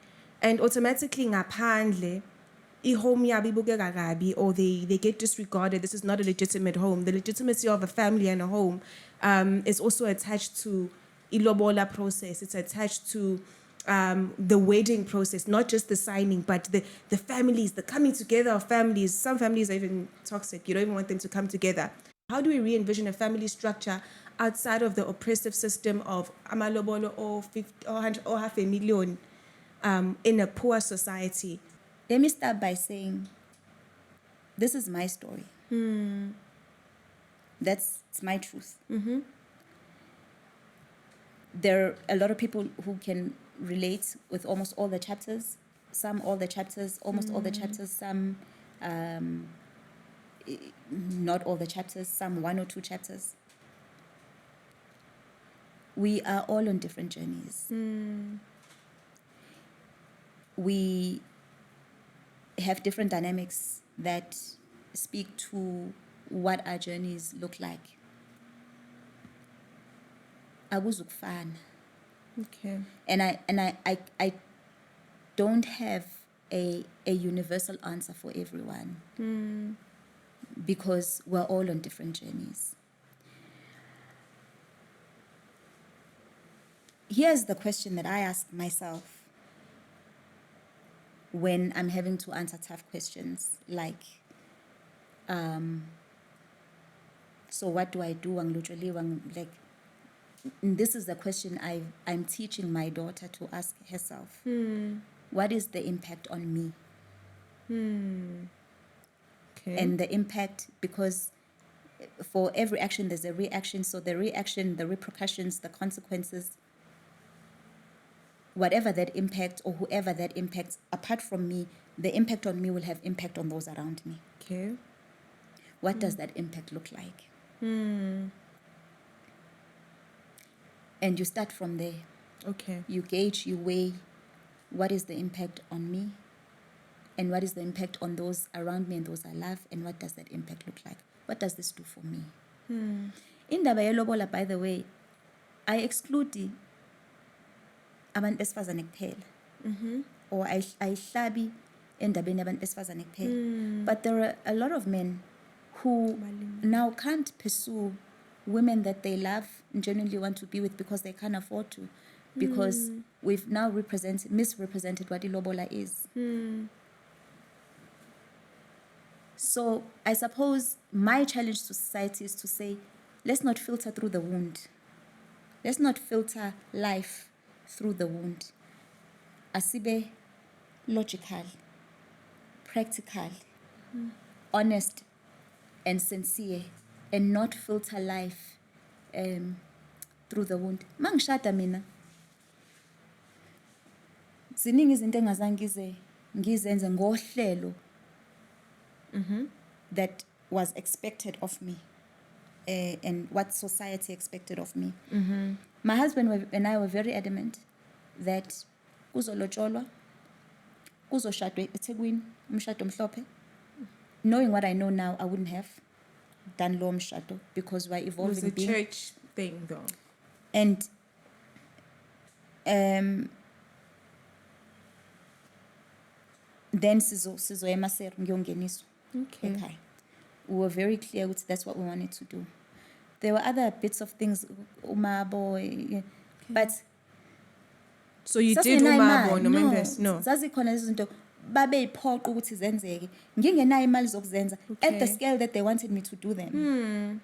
and automatically ngaphandle ihome yabo ibukeka kabi, or they get disregarded. This is not a legitimate home. The legitimacy of a family and a home is also attached to ilobola process. It's attached to the wedding process, not just the signing, but the families, the coming together of families. Some families are even toxic. You don't even want them to come together. How do we re-envision a family structure outside of the oppressive system of amalobolo or 50 or 100 or 500,000 in a poor society? Let me start by saying, this is my story. That's my truth. There are a lot of people who can relate with almost all the chapters. Some all the chapters, almost all the chapters. Some not all the chapters. Some 1 or 2 chapters. We are all on different journeys. We have different dynamics that speak to what our journeys look like. Akuzukufana. Okay. And I don't have a universal answer for everyone. Because we're all on different journeys. Here's the question that I ask myself when I'm having to answer tough questions like, So what do I do? Like, this is the question I'm teaching my daughter to ask herself. What is the impact on me? Okay. And the impact, because for every action there's a reaction. So the reaction, the repercussions, the consequences, whatever that impact or whoever that impacts, apart from me, the impact on me will have impact on those around me. Okay. What does that impact look like? And you start from there. Okay. You gauge, you weigh, what is the impact on me? And what is the impact on those around me and those I love? And what does that impact look like? What does this do for me? Indaba yelobola, by the way, I exclude abantu besifazane kuphela. Or ayihlabi endabeni yabantu besifazane kuphela. But there are a lot of men who now can't pursue women that they love and genuinely want to be with because they can't afford to. Because we've now misrepresented what ilobola is. So I suppose my challenge to society is to say, let's not filter through the wound. Let's not filter life through the wound. Asibe logical, practical, honest, and sincere, and not filter life through the wound. Mangishada mina. Ziningi izinto engazange ngizenze ngohlelo that was expected of me, and what society expected of me. My husband and I were very adamant that kuzolotsholwa, kuzoshadwe eThekwini, umshado mhlophe. Knowing what I know now, I wouldn't have done lo mshado because we're evolving. It was a church thing, though. And then sizo eMaseru ngiyongeniswa. Okay. We were very clear with that's what we wanted to do. There were other bits of things, umabo, but so you did umabo no members? No. Zazikhona izinto babeyiphoqa ukuthi zenzeke. Ngingenayo imali zokuzenza at the scale that they wanted me to do them.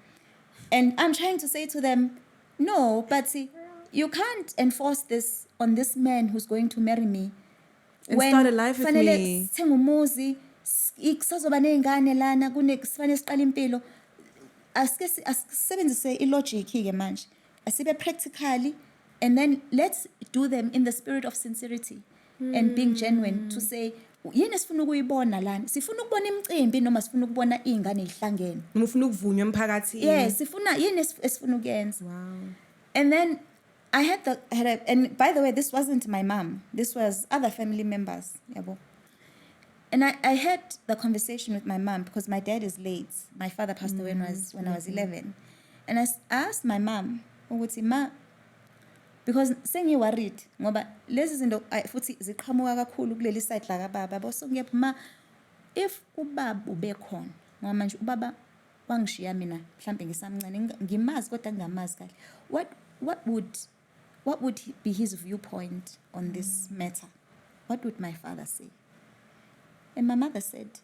And I'm trying to say to them, no, but see, you can't enforce this on this man who's going to marry me. And start a life with me. Umuzi, kusazoba ney'ngane lana, kufanele siqale impilo. Asisebenzise ilogic-ke manje. Asibe practically, and then let's do them in the spirit of sincerity and being genuine to say, yini sifuna ukuyibona lana? Sifuna ukubona imicimbi noma sifuna ukubona iy'ngane y'hlangene? Noma ufuna ukuvunywa emphakathini? Yes, yini esifuna ukuyenza? Wow. And then I and by the way, this wasn't my mom. This was other family members. Yabo. And I had the conversation with my mom because my dad is late. My father passed away when I was 11. And I asked my mom, ma, because sengi worried ngoba lezi zinto futhi ziqhamuka kakhulu kuleli side la kababa. Boso ngiyaphi ma, if ubaba ubekhona ngoba manje ubaba wangishiya mina mhlambe ngisamncane ngimazi kodwa ngingamazi kahle. What would be his viewpoint on this matter? What would my father say? And my mother said,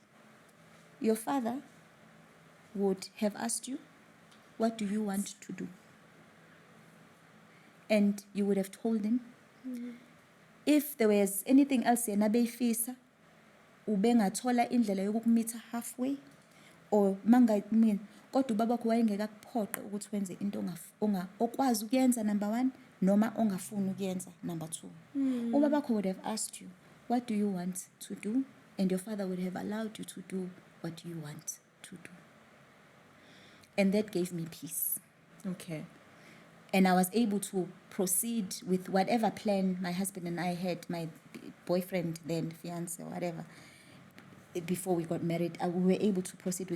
your father would have asked you, what do you want to do? And you would have told him. If there was anything else yena beyifisa, ubengathola indlela yokukumitha halfway, or kodwa ubaba wakho wayengekakuphoqe ukuthi wenze into okwazi ukuyenza, number 1, noma ongafuni ukuyenza, number 2. Ubaba wakho would have asked you, what do you want to do? And your father would have allowed you to do what you want to do. And that gave me peace. Okay. And I was able to proceed with whatever plan my husband and I had, my boyfriend then, fiancé, whatever, before we got married. We were able to proceed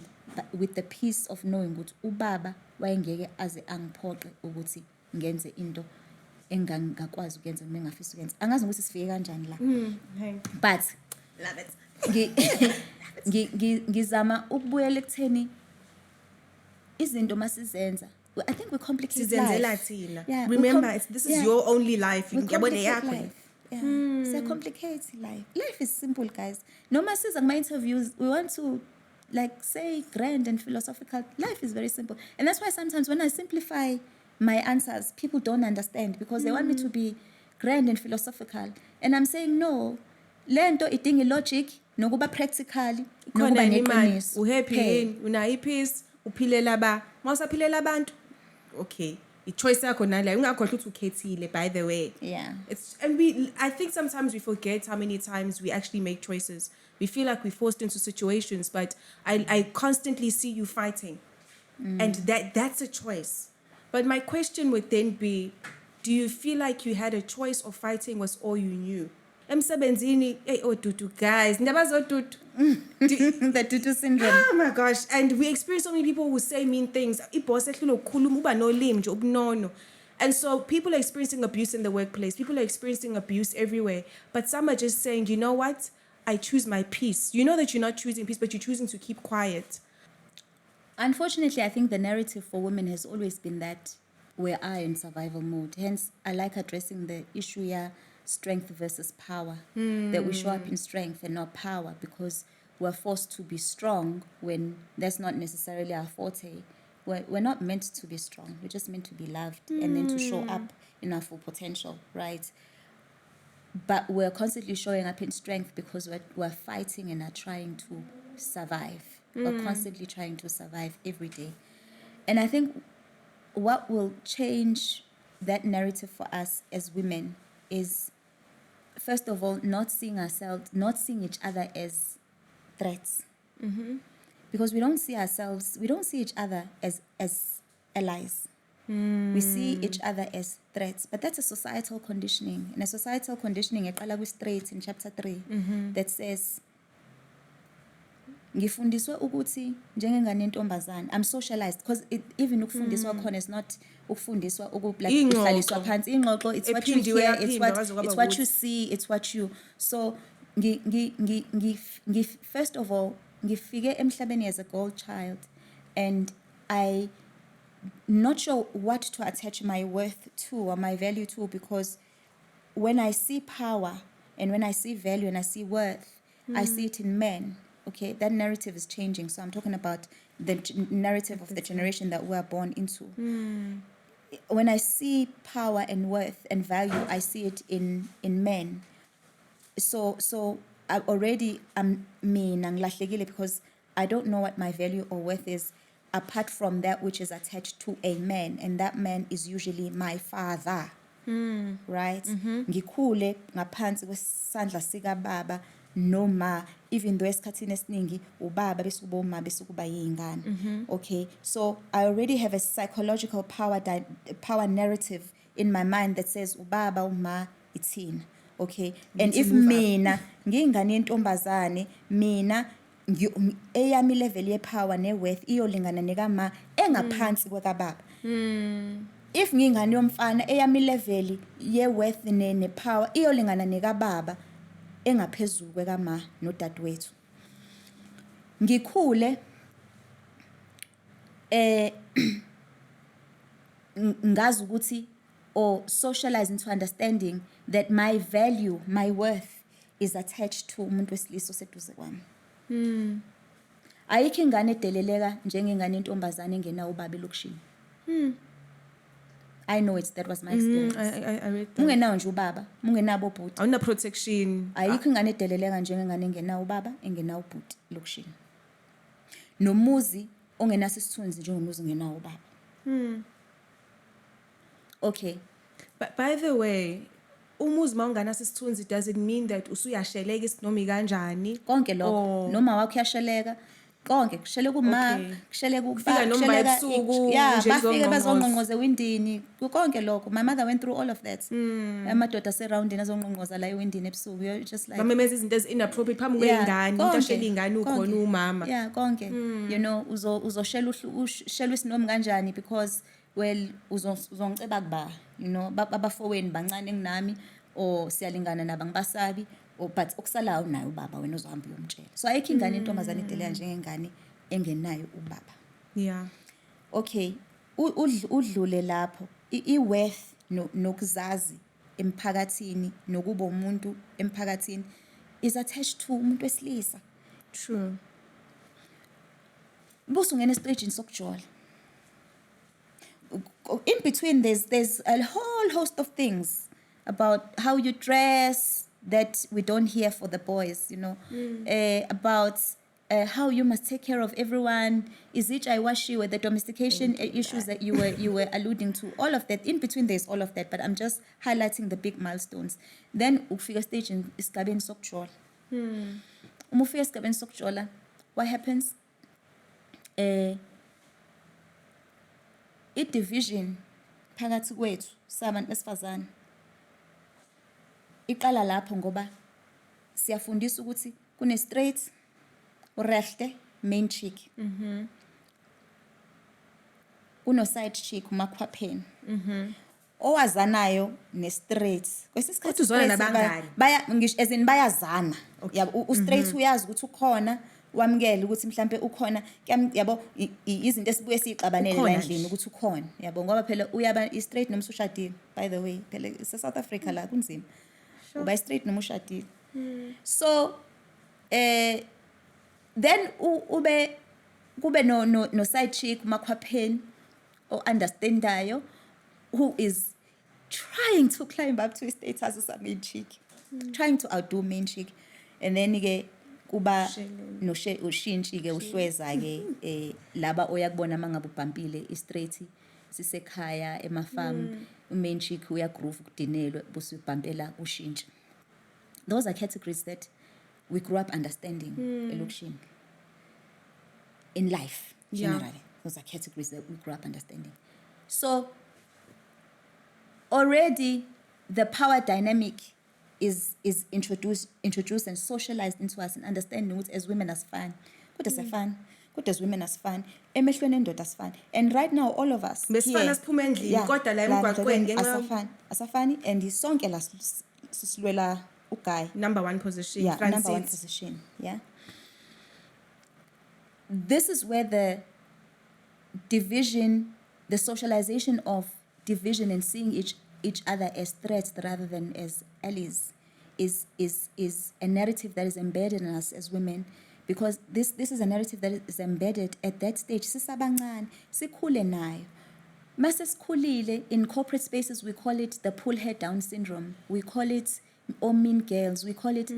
with the peace of knowing ukuthi ubaba wayengeke aze angiphoqe ukuthi ngenze into engangakwazi ukuyenza noma engafisa ukuyenza. Angazi ukuthi sifike kanjani la. But love it. Ngizama ukubuyela ekutheni izinto masizenza. I think we complicate life. Yeah, remember, this is your only life. You can get what they happen. It's a complicated life. Life is simple, guys. No matters on my interviews, we want to like say grand and philosophical. Life is very simple. And that's why sometimes when I simplify my answers, people don't understand because they want me to be grand and philosophical. And I'm saying, no, lento idinga logic, nokuba practically, Khona nokuba yini imali, neqiniso. uhappy yini, unayo ipeace, uphilela ba. Mawusaphilela abantu. Okay. I-choice yakho naleyo ungakhohlwa ukuthi ukhethile, by the way. Yeah. I think sometimes we forget how many times we actually make choices. We feel like we're forced into situations, but I constantly see you fighting. And that's a choice. But my question would then be, do you feel like you had a choice or fighting was all you knew? Emsebenzini, hey, Dudu, guys, never so Dudu. The tutu syndrome. Oh my gosh. And we experience so many people who say mean things. And so people are experiencing abuse in the workplace. People are experiencing abuse everywhere. But some are just saying, you know what? I choose my peace. You know that you're not choosing peace, but you're choosing to keep quiet. Unfortunately, I think the narrative for women has always been that we are in survival mode. Hence, I like addressing the issue here, strength versus power. That we show up in strength and not power because we're forced to be strong when that's not necessarily our forte. We're not meant to be strong. We're just meant to be loved and then to show up in our full potential, right? But we're constantly showing up in strength because we're fighting and are trying to survive. We're constantly trying to survive every day. And I think what will change that narrative for us as women is, first of all, not seeing each other as threats. Because we don't see each other as allies. We see each other as threats. But that's a societal conditioning. And a societal conditioning, straight in chapter 3, that says, ngifundiswa ukuthi njengengane entombazane, I'm socialized because even ukufundiswa khona is not ukufundiswa like uhlaliswa phansi ingxoxo, it's what you hear, it's what you see, it's what you. So first of all ngifike emhlabeni as a girl child and I not sure what to attach my worth to or my value to, because when I see power and when I see value and I see worth, I see it in men. Okay, that narrative is changing. So I'm talking about the narrative of the generation that we're born into. When I see power and worth and value, I see it in men. So I already am ngilahlekile because I don't know what my value or worth is apart from that which is attached to a man, and that man is usually my father. Right? Ngikhule ngaphansi kwesandla sika baba noma, even though esikhathini esiningi ubaba bese kuba uma bese kuba yingane. Okay, so I already have a psychological power narrative in my mind that says ubaba uma ithina. Okay, and if mina ngingane yentombazane, mina eyami level ye power ne worth iyolingana nekama engaphansi kwekababa. If ngingane yomfana eyami level ye worth ne power iyolingana nekababa engaphezulu kwekama nodadewethu. Ngikhule ngazi ukuthi or socialize into understanding that my value, my worth is attached to umuntu wesilisa oseduze kwami. Ayikho ingane edeleleka njengengane entombazane engena ubaba elokishini. I know that was my experience. I read that. Mungenawo nje ubaba, mungenabo obhuti. Awuna protection. Ayikho ingane edeleleka njengengane engena ubaba engena ubhuti elokishini. Nomuzi ongenaso isithunzi njengomuzi ongenawo ubaba. Okay. But by the way, umuzi mawungana sisithunzi, does it mean that usuyasheleka isinomi kanjani? Konke lokho noma wakho yasheleka konke kushele kuma kushele kufika noma ebusuku nje bafike bazongqonqoze windini konke lokho. My mother went through all of that. Amadoda surrounding azongqonqoza la ewindini ebusuku, you're just like bamemeza izinto inappropriate phambi kwengane, umuntu ashela ingane ukhona umama. Yeah, konke. You know, uzoshela isinomi kanjani because well uzongiceba kuba, you know, babafowenu bancane nginami or siyalingana nabangibasabi. But okusalayo nayo ubaba wena uzohamba uyomtshela. So ayikho ingane intombazane ideleka njengengane engenayo ubaba. Yeah. Okay, udlule lapho iworth nokuzazi emphakathini nokuba umuntu emphakathini is attached to umuntu wesilisa. True. busungena esitejini sokujola. In between, there's a whole host of things about how you dress that we don't hear for the boys, about how you must take care of everyone. Is it I wash you with the domestication issues that you were alluding to? All of that. In between, there's all of that, but I'm just highlighting the big milestones. Then ufika stage in isigabeni sokujola. Uma ufika esigabeni sokujola, what happens? I-division phakathi kwethu sabantu besifazane iqala lapho ngoba siyafundisa ukuthi kune straight urechte main chick kuno side chick umakhwapheni owazanayo ne straight Kodwa uzona nabangani? ngisho as in bayazana yabo u-straight uyazi ukuthi ukhona wamukele ukuthi mhlambe ukhona yabo izinto esibuye sixabanele la endlini ukuthi ukhona yabo ngoba phela uyaba i-straight noma ushadile by the way phela South Africa la kunzima uba straight noma ushadile so then kube no side chick makhwapheni o understandayo who is trying to climb up to a status as a main chick trying to outdo main chick and then ke kuba no ushintshi ke uhlweza ke laba oyakubona mangabe ubhampile i-straight sisekhaya emafarm main chick uya groove ukudinelwe bese ubhampela ushintshi. Those are categories that we grew up understanding elokishini in life generally. Those are categories that we grew up understanding. So already the power dynamic is introduced and socialized into us and understanding what as women as fun. What as fun? What as women as fun? Emehlweni endoda as fun. And right now all of us besifana siphuma endlini kodwa la emgwaqweni ngenxa asafani and isonke la sisilwela uguy number 1 position number 1 position. This is where the division, the socialization of division and seeing each other as threats rather than as allies is a narrative that is embedded in us as women, because this is a narrative that is embedded at that stage. Sisabancane sikhule nayo. Mase sikhulile, in corporate spaces we call it the pull head down syndrome. We call it or mean girls. We call it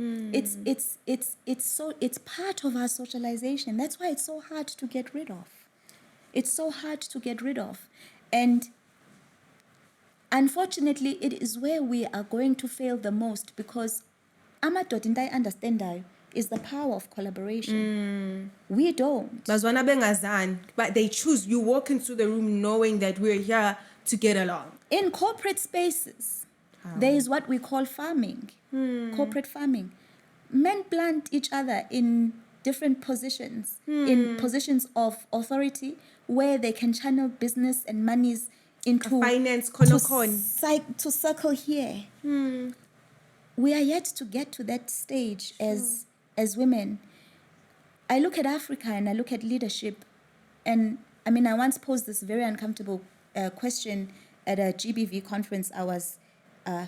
it's part of our socialization. That's why it's so hard to get rid of. It's so hard to get rid of. And unfortunately, it is where we are going to fail the most, because amadoda into ayi-understandayo is the power of collaboration. We don't. Bazwana bengazani, but they choose. You walk into the room knowing that we're here to get along. In corporate spaces, there is what we call farming, corporate farming. Men plant each other in different positions, in positions of authority, where they can channel business and monies into finance, to circle here. We are yet to get to that stage as women. I look at Africa and I look at leadership, and I mean, I once posed this very uncomfortable question at a GBV conference I was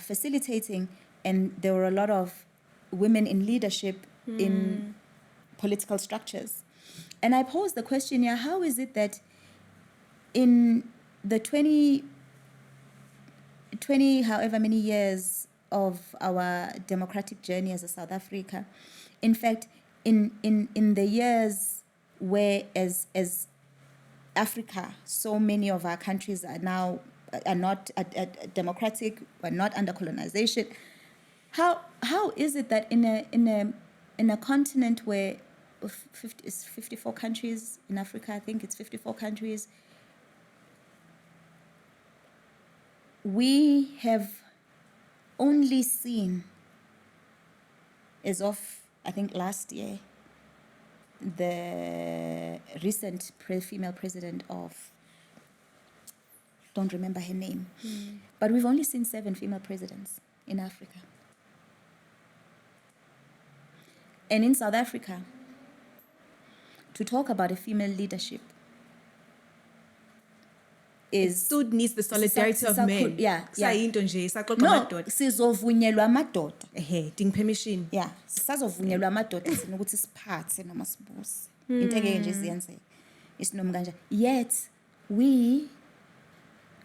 facilitating, and there were a lot of women in leadership in political structures. And I posed the question here, how is it that in the 20 however many years of our democratic journey as a South Africa, in fact, in the years where as Africa, so many of our countries are not democratic, are not under colonization. How is it that in a continent where 54 countries in Africa, I think it's 54 countries, we have only seen, as of I think last year, the recent female president of, don't remember her name, but we've only seen 7 female presidents in Africa. And in South Africa, to talk about a female leadership still needs the solidarity of men. No, sizovunyelwa amadoda. Ding permission. Sisazovunyelwa amadoda sinokuthi siphathe noma sibuse. Into engeke nje ziyenzeke. Yet we,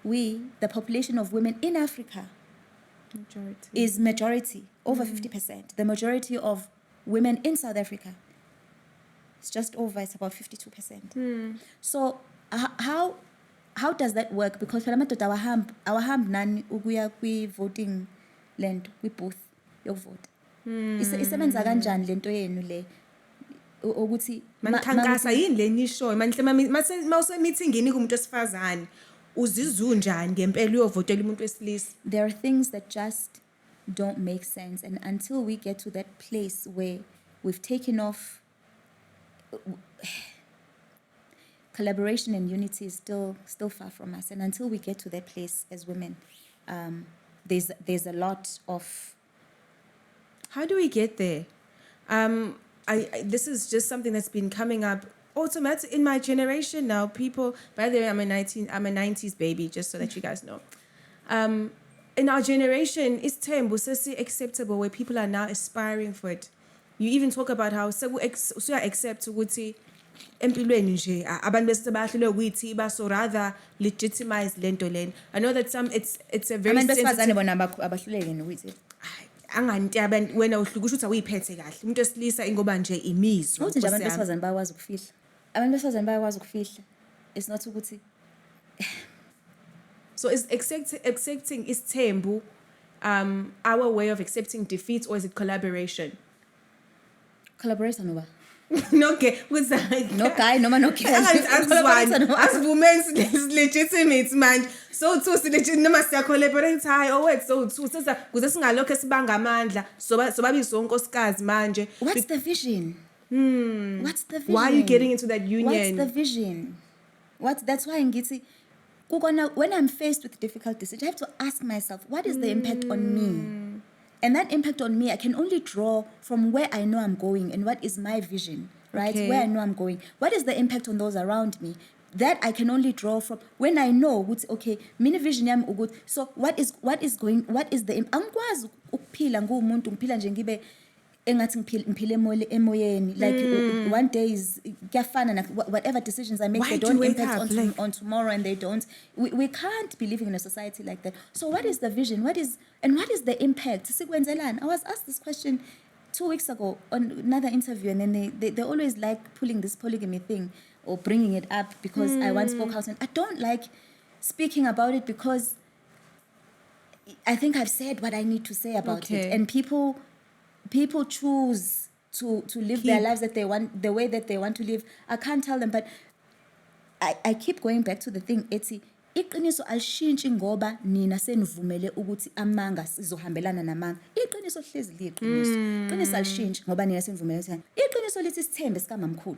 the population of women in Africa is majority, over 50%. The majority of women in South Africa, it's about 52%. So how does that work? Because phela amadoda awahamba nani ukuya kwi-voting land, kwi-booth yokuvota. Isebenza kanjani lento yenu le ukuthi manikhankasa yini le nishoyo mase-meetingini kumuntu wesifazane uzizunjani ngempela uyovotela umuntu wesilisa? There are things that just don't make sense, and until we get to that place where we've taken off, collaboration and unity is still far from us, and until we get to that place as women, there's a lot of. How do we get there? This is just something that's been coming up automatic in my generation now. People, by the way, I'm a 90s baby, just so that you guys know. In our generation, it's acceptable where people are now aspiring for it. You even talk about how so accept ukuthi empilweni nje abantu besibahlule ukuthi baso rather legitimize lento lena. I know that it's a very sensitive bona abahluleke nokuthi anganti abantu wena uhlukusha ukuthi awuyiphethe kahle umuntu esilisa ingoba nje imizwa ukuthi nje abantu besifazane bayakwazi ukufihla abantu besifazane bayakwazi ukufihla. It's not ukuthi so is accepting isithembu our way of accepting defeat, or is it collaboration? Collaboration over. No guy noma no girl. As legitimate man. So legitimate noma siya collaborate high or so sisa kuze singalokho sibanga amandla so babizo unkosikazi manje. What's the vision? What's the vision? Why are you getting into that union? What's the vision? That's why ngithi when I'm faced with difficult decisions, I have to ask myself, what is the impact on me? And that impact on me, I can only draw from where I know I'm going and what is my vision, right? Okay. Where I know I'm going. What is the impact on those around me? That I can only draw from when I know, okay, mini vision yami ukuthi. So what is the angikwazi ukuphila ngumuntu ngiphila nje ngibe engathi ngiphile emoyeni, like one day is kuyafana na whatever decisions I make. Why they don't impact on tomorrow, and they don't. We can't be living in a society like that. So what is the vision? What is the impact? Sikwenzelani? I was asked this question 2 weeks ago on another interview, and then they always like pulling this polygamy thing or bringing it up because I once spoke out, and I don't like speaking about it because I think I've said what I need to say about it, and people choose to live their lives that they want, the way that they want to live. I can't tell them, but I keep going back to the thing. Iqiniso alishintshi ngoba nina senivumele ukuthi amanga sizohambelana namanga. Iqiniso hlezi liyiqiniso. Iqiniso alishintshi ngoba nina senivumele ukuthi iqiniso lithi isithembe sikamamkhulu.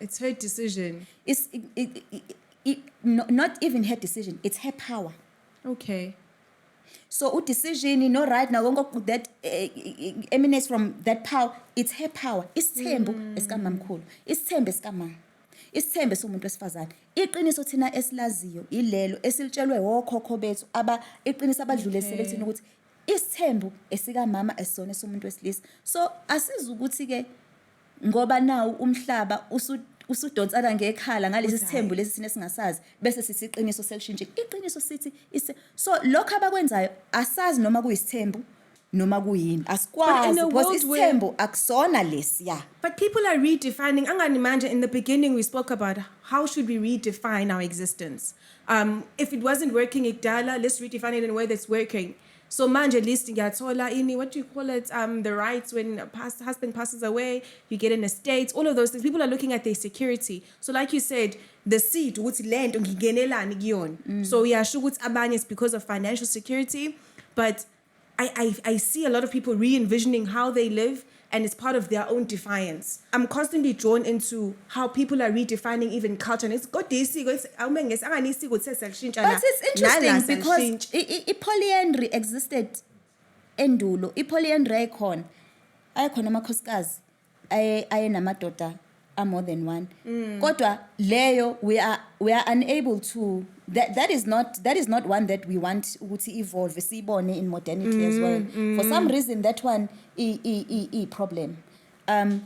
It's her decision. It's not even her decision. It's her power. Okay. So decision, right now, that emanates from that power. It's her power. Isithembu esikamamkhulu. Isithembe esikama. Isithembe somuntu wesifazane. Iqiniso thina esilaziyo ilelo esilitshelwe wokhokho bethu iqiniso abadlule selekuthina ukuthi isithembu esikamama esisona somuntu wesilisa. So asizukuthi ke ngoba nawo umhlaba usudonsana ngekhala ngalesi sithembu lesi sine singasazi bese sisiqiniso selishintshe. Iqiniso sithi so lokho abakwenzayo asazi noma kuyisithembu noma kuyini asikwazi because isithembu akusona lesi ya. But people are redefining. Angani manje, in the beginning we spoke about how should we redefine our existence. If it wasn't working ikdala, let's redefine it in a way that's working. So manje at least ngiyathola ini, what do you call it, the rights when husband passes away, you get an estate, all of those things. People are looking at their security. So like you said, the seed ukuthi land ngingenelani kuyona. So yasho ukuthi abanye is because of financial security, but I see a lot of people re-envisioning how they live, and it's part of their own defiance. I'm constantly drawn into how people are redefining even culture. And it's got this, but it's interesting because polyandry existed endulo. Polyandry icon amakhosikazi ayenamadoda more than one. Kodwa leyo we are unable to. That is not one that we want to evolve. Sibone in modernity as well. For some reason, that one is problem.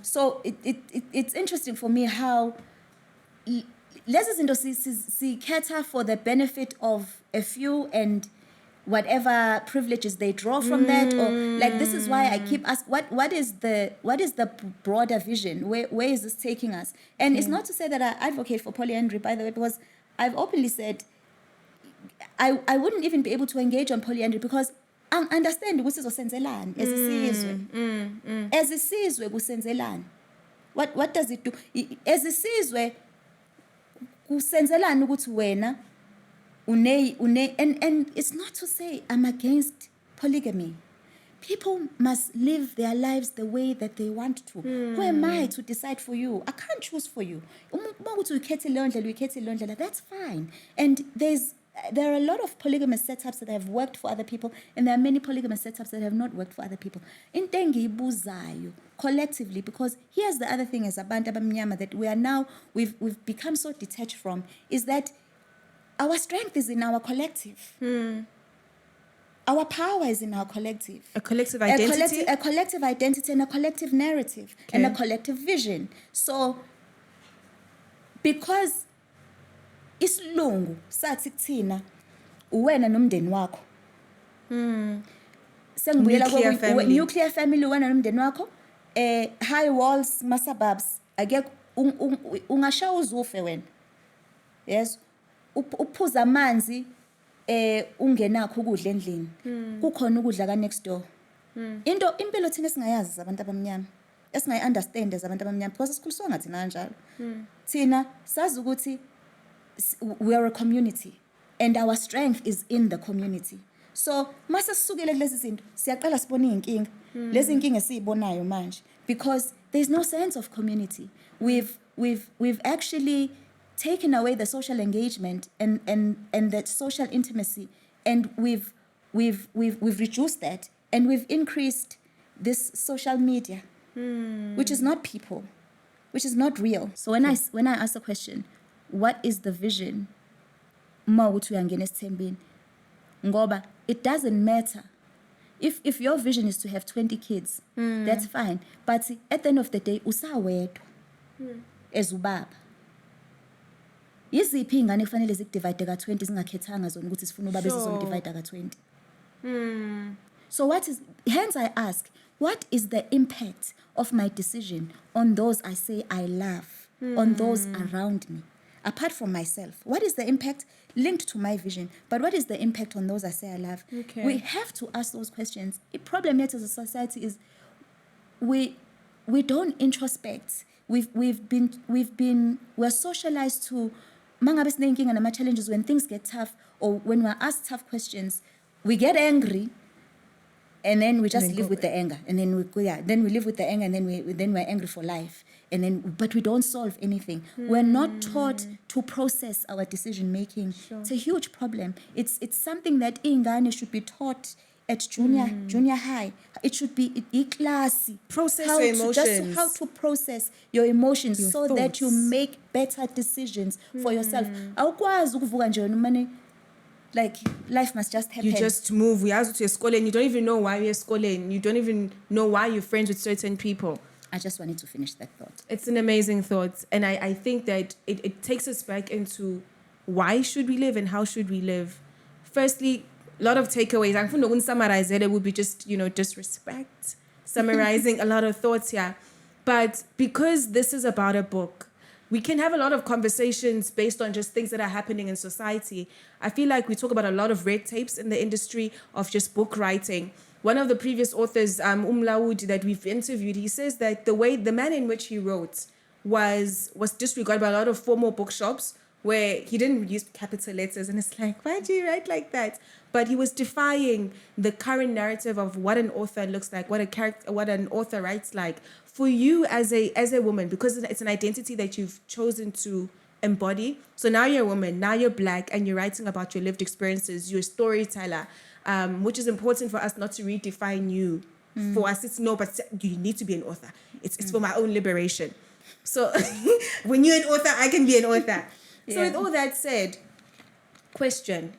So it's interesting for me how lezi zinto sikhetha for the benefit of a few and whatever privileges they draw from that, or like, this is why I keep asking, what is the broader vision? Where is this taking us? And it's not to say that I advocate for polyandry, by the way, because I've openly said I wouldn't even be able to engage on polyandry because I understand ukuthi sizosenzelani as isizwe. As isizwe kusenzelani. What does it do? As isizwe kusenzelani ukuthi wena and it's not to say I'm against polygamy. People must live their lives the way that they want to. Who am I to decide for you? I can't choose for you. That's fine. And there are a lot of polygamous setups that have worked for other people, and there are many polygamous setups that have not worked for other people. Collectively, because here's the other thing as abantu abamnyama that we've become so detached from, is that our strength is in our collective. Our power is in our collective. A collective identity? A collective identity and a collective narrative and a collective vision. So, because isilungu sathi kuthina uwena nomndeni wakho. Sengibuyela nuclear family uwena nomndeni wakho. High walls, suburbs. Ake ungashawa uzufe wena. Yes. Uphuza amanzi ungenakho ukudla endlini. Kukhona ukudla ka next door. Impilo thina singayazi abantu abamnyama. Esingayi-understand as abantu abamnyama because sikhuliswa ngathi kanjalo. Thina sazi ukuthi we are a community and our strength is in the community. So mase sisukele kulezi zinto siyaqala sibona inkinga. Lezi inkinga sizibonayo manje because there's no sense of community. We've actually taken away the social engagement and that social intimacy, and we've reduced that, and we've increased this social media, which is not people, which is not real. So when I ask the question, what is the vision? Ngoba it doesn't matter if your vision is to have 20 kids, that's fine. But at the end of the day, usawedwa as ubaba. Yiziphi ingane kufanele zikudivide ka-20 zingakhethanga zona ukuthi sifuna ubaba sizomdivide ka-20. So hence I ask, what is the impact of my decision on those I say I love, on those around me? Apart from myself, what is the impact linked to my vision? But what is the impact on those I say I love? Okay. We have to ask those questions. The problem yet as a society is we don't introspect. We're socialized to mangabe sinenkinga and challenges. When things get tough or when we're asked tough questions, we get angry. And then we just live with the anger, and then we live with the anger, and then we're angry for life, but we don't solve anything. We're not taught to process our decision making. It's a huge problem. It's something that ingane should be taught at junior high. It should be classy. Process your emotions. How to process your emotions your so thoughts. that you make better decisions for yourself. Awukwazi ukuvuka nje nomane. Like, life must just happen. You just move. We ask you to school and you don't even know why you're schooling. You don't even know why you're friends with certain people. I just wanted to finish that thought. It's an amazing thought. And I think that it takes us back into why should we live and how should we live. Firstly, a lot of takeaways. I'm going to summarize it. It would be just, disrespect. Summarizing a lot of thoughts here. But because this is about a book, we can have a lot of conversations based on just things that are happening in society. I feel like we talk about a lot of red tapes in the industry of just book writing. One of the previous authors, Umlaud, that we've interviewed, he says that the manner in which he wrote was disregarded by a lot of formal bookshops where he didn't use capital letters. And it's like, why do you write like that? But he was defying the current narrative of what an author looks like, what an author writes like. For you as a woman, because it's an identity that you've chosen to embody. So now you're a woman, now you're Black, and you're writing about your lived experiences. You're a storyteller, which is important for us not to redefine you. For us, it's no, but you need to be an author. It's for my own liberation. So when you're an author, I can be an author. Yeah. So with all that said, question,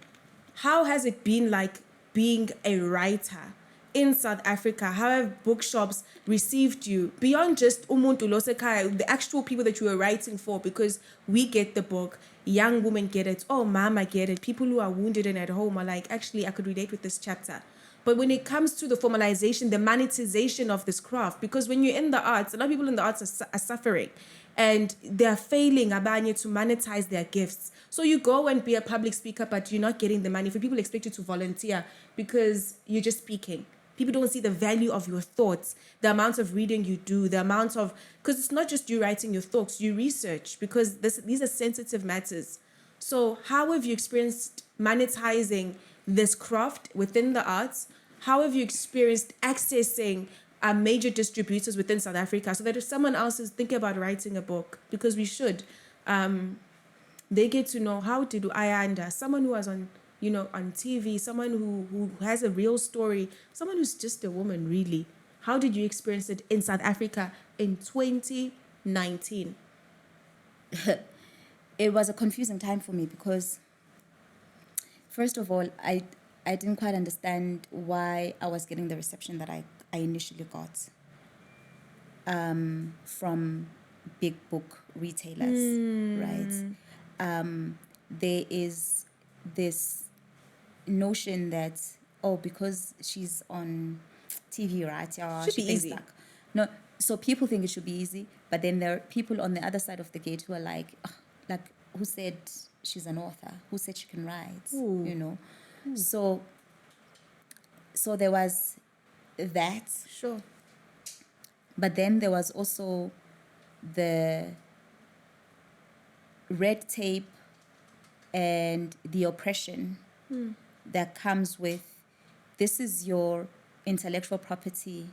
how has it been like being a writer in South Africa? How have bookshops received you beyond just umuntu losekhaya, the actual people that you were writing for? Because we get the book, young women get it, oh mama get it, people who are wounded and at home are like, actually I could relate with this chapter. But when it comes to the formalization, the monetization of this craft, because when you're in the arts, a lot of people in the arts are suffering and they're failing abanye to monetize their gifts. So you go and be a public speaker, but you're not getting the money. For people expect you to volunteer because you're just speaking. People don't see the value of your thoughts, the amount of reading you do, the amount of, because it's not just you writing your thoughts, you research, because these are sensitive matters. So how have you experienced monetizing this craft within the arts? How have you experienced accessing major distributors within South Africa, so that if someone else is thinking about writing a book, because we should, they get to know, how did Ayanda, someone who was on, on TV, someone who has a real story, someone who's just a woman really, how did you experience it in South Africa in 2019? It was a confusing time for me because, first of all, I didn't quite understand why I was getting the reception that I initially got from big book retailers, right? There is this notion that, oh, because she's on TV, right? Yeah, Should be she thinks easy. no, so people think it should be easy, but then there are people on the other side of the gate who are like, who said she's an author? Who said she can write? Ooh. You know, so there was that. Sure. But then there was also the red tape and the oppression that comes with, this is your intellectual property,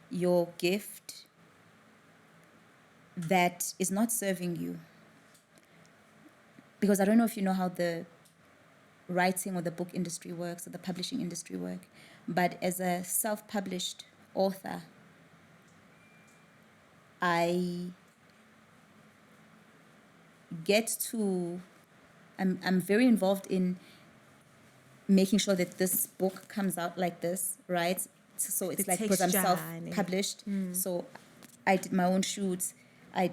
your gift that is not serving you. Because I don't know if you know how the writing or the book industry works or the publishing industry work, but as a self-published author, I get to, I'm very involved in making sure that this book comes out like this, right? So it's The like, because I'm texture and self-published, so I did my own shoots, I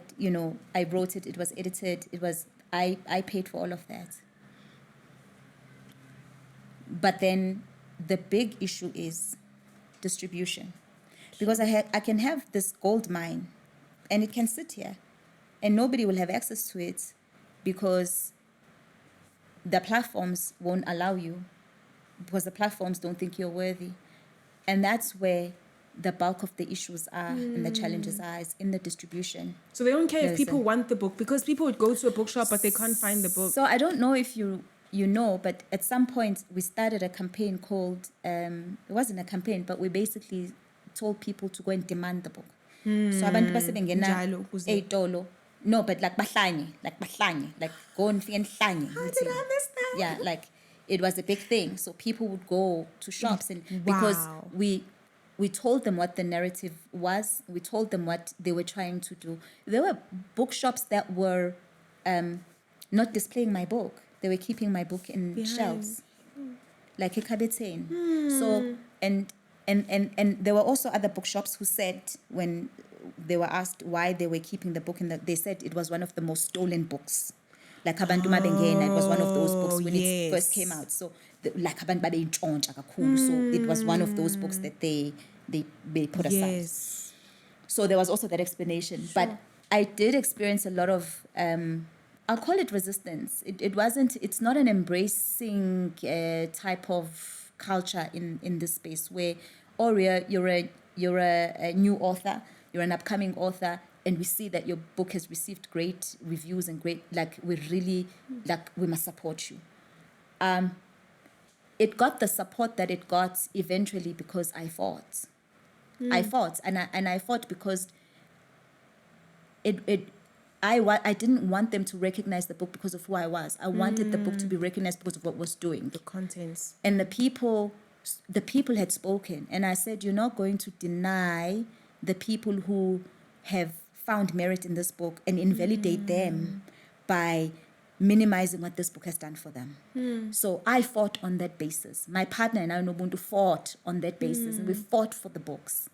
wrote it, it was edited, I paid for all of that. But then the big issue is distribution. Because I can have this gold mine and it can sit here and nobody will have access to it because the platforms won't allow you, because the platforms don't think you're worthy. And that's where the bulk of the issues are and the challenges are, is in the distribution. So they don't care if people want the book, because people would go to a bookshop but they can't find the book. So I don't know if you know, but at some point we started a campaign called, it wasn't a campaign, but we basically told people to go and demand the book. So abantu basebengena ey'tolo. No, but like bahlanye, like go and find hlanye. How did I miss that? Yeah, like it was a big thing. So people would go to shops and because we told them what the narrative was, we told them what they were trying to do. There were bookshops that were not displaying my book. They were keeping my book in shelves, like Cohabitation. So and there were also other bookshops who said, when they were asked why they were keeping the book they said it was one of the most stolen books. Like Abantu Mabengena, it was one of those books when it first came out. So like Abantu Babeyintshontsha kakhulu. So it was one of those books that they put aside. Yes. So there was also that explanation. Sure. But I did experience a lot of I'll call it resistance. It's not an embracing type of culture in this space where, you're a new author, you're an upcoming author, and we see that your book has received great reviews and great, like, we really, like, we must support you. It got the support that it got eventually because I fought. I fought, and I fought because I didn't want them to recognize the book because of who I was. I wanted the book to be recognized because of what it was doing. The contents. And the people had spoken. And I said, you're not going to deny the people who have found merit in this book and invalidate them by minimizing what this book has done for them. So I fought on that basis. My partner and I, Nobuntu, fought on that basis, and we fought for the books.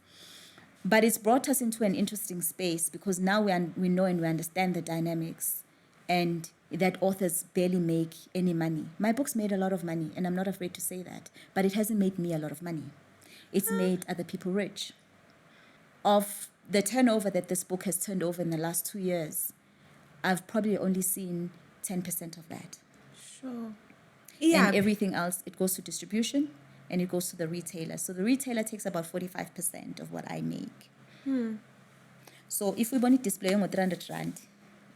But it's brought us into an interesting space because now we know and we understand the dynamics, and that authors barely make any money. My books made a lot of money, and I'm not afraid to say that, but it hasn't made me a lot of money. It's made other people rich. Of the turnover that this book has turned over in the last 2 years, I've probably only seen 10% of that. Sure. Yeah. And everything else, it goes to distribution and it goes to the retailer. So the retailer takes about 45% of what I make. So if we want to display on 300 rand,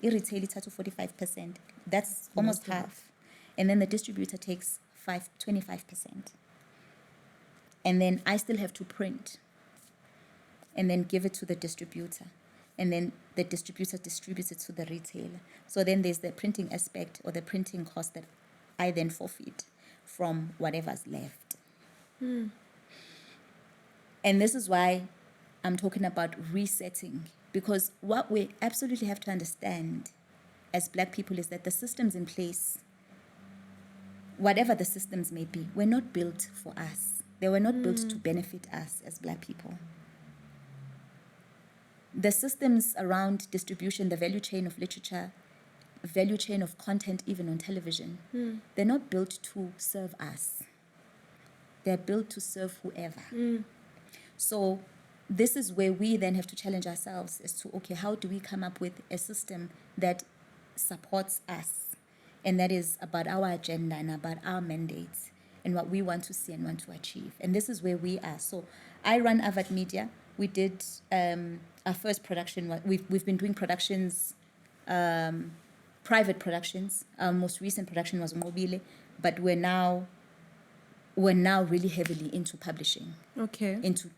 it retail it to 45%. That's almost half. And then the distributor takes 25%. And then I still have to print and then give it to the distributor. And then the distributor distributes it to the retailer. So then there's the printing aspect or the printing cost that I then forfeit from whatever's left. And this is why I'm talking about resetting, because what we absolutely have to understand as Black people is that the systems in place, whatever the systems may be, were not built for us. They were not built to benefit us as Black people. The systems around distribution, the value chain of literature, value chain of content, even on television, they're not built to serve us. They're built to serve whoever. So this is where we then have to challenge ourselves as to, okay, how do we come up with a system that supports us and that is about our agenda and about our mandates and what we want to see and want to achieve. And this is where we are. So I run Avad Media. We did our first production. We've been doing productions, private productions. Our most recent production was Mobile, but we're now really heavily into publishing. Okay. Into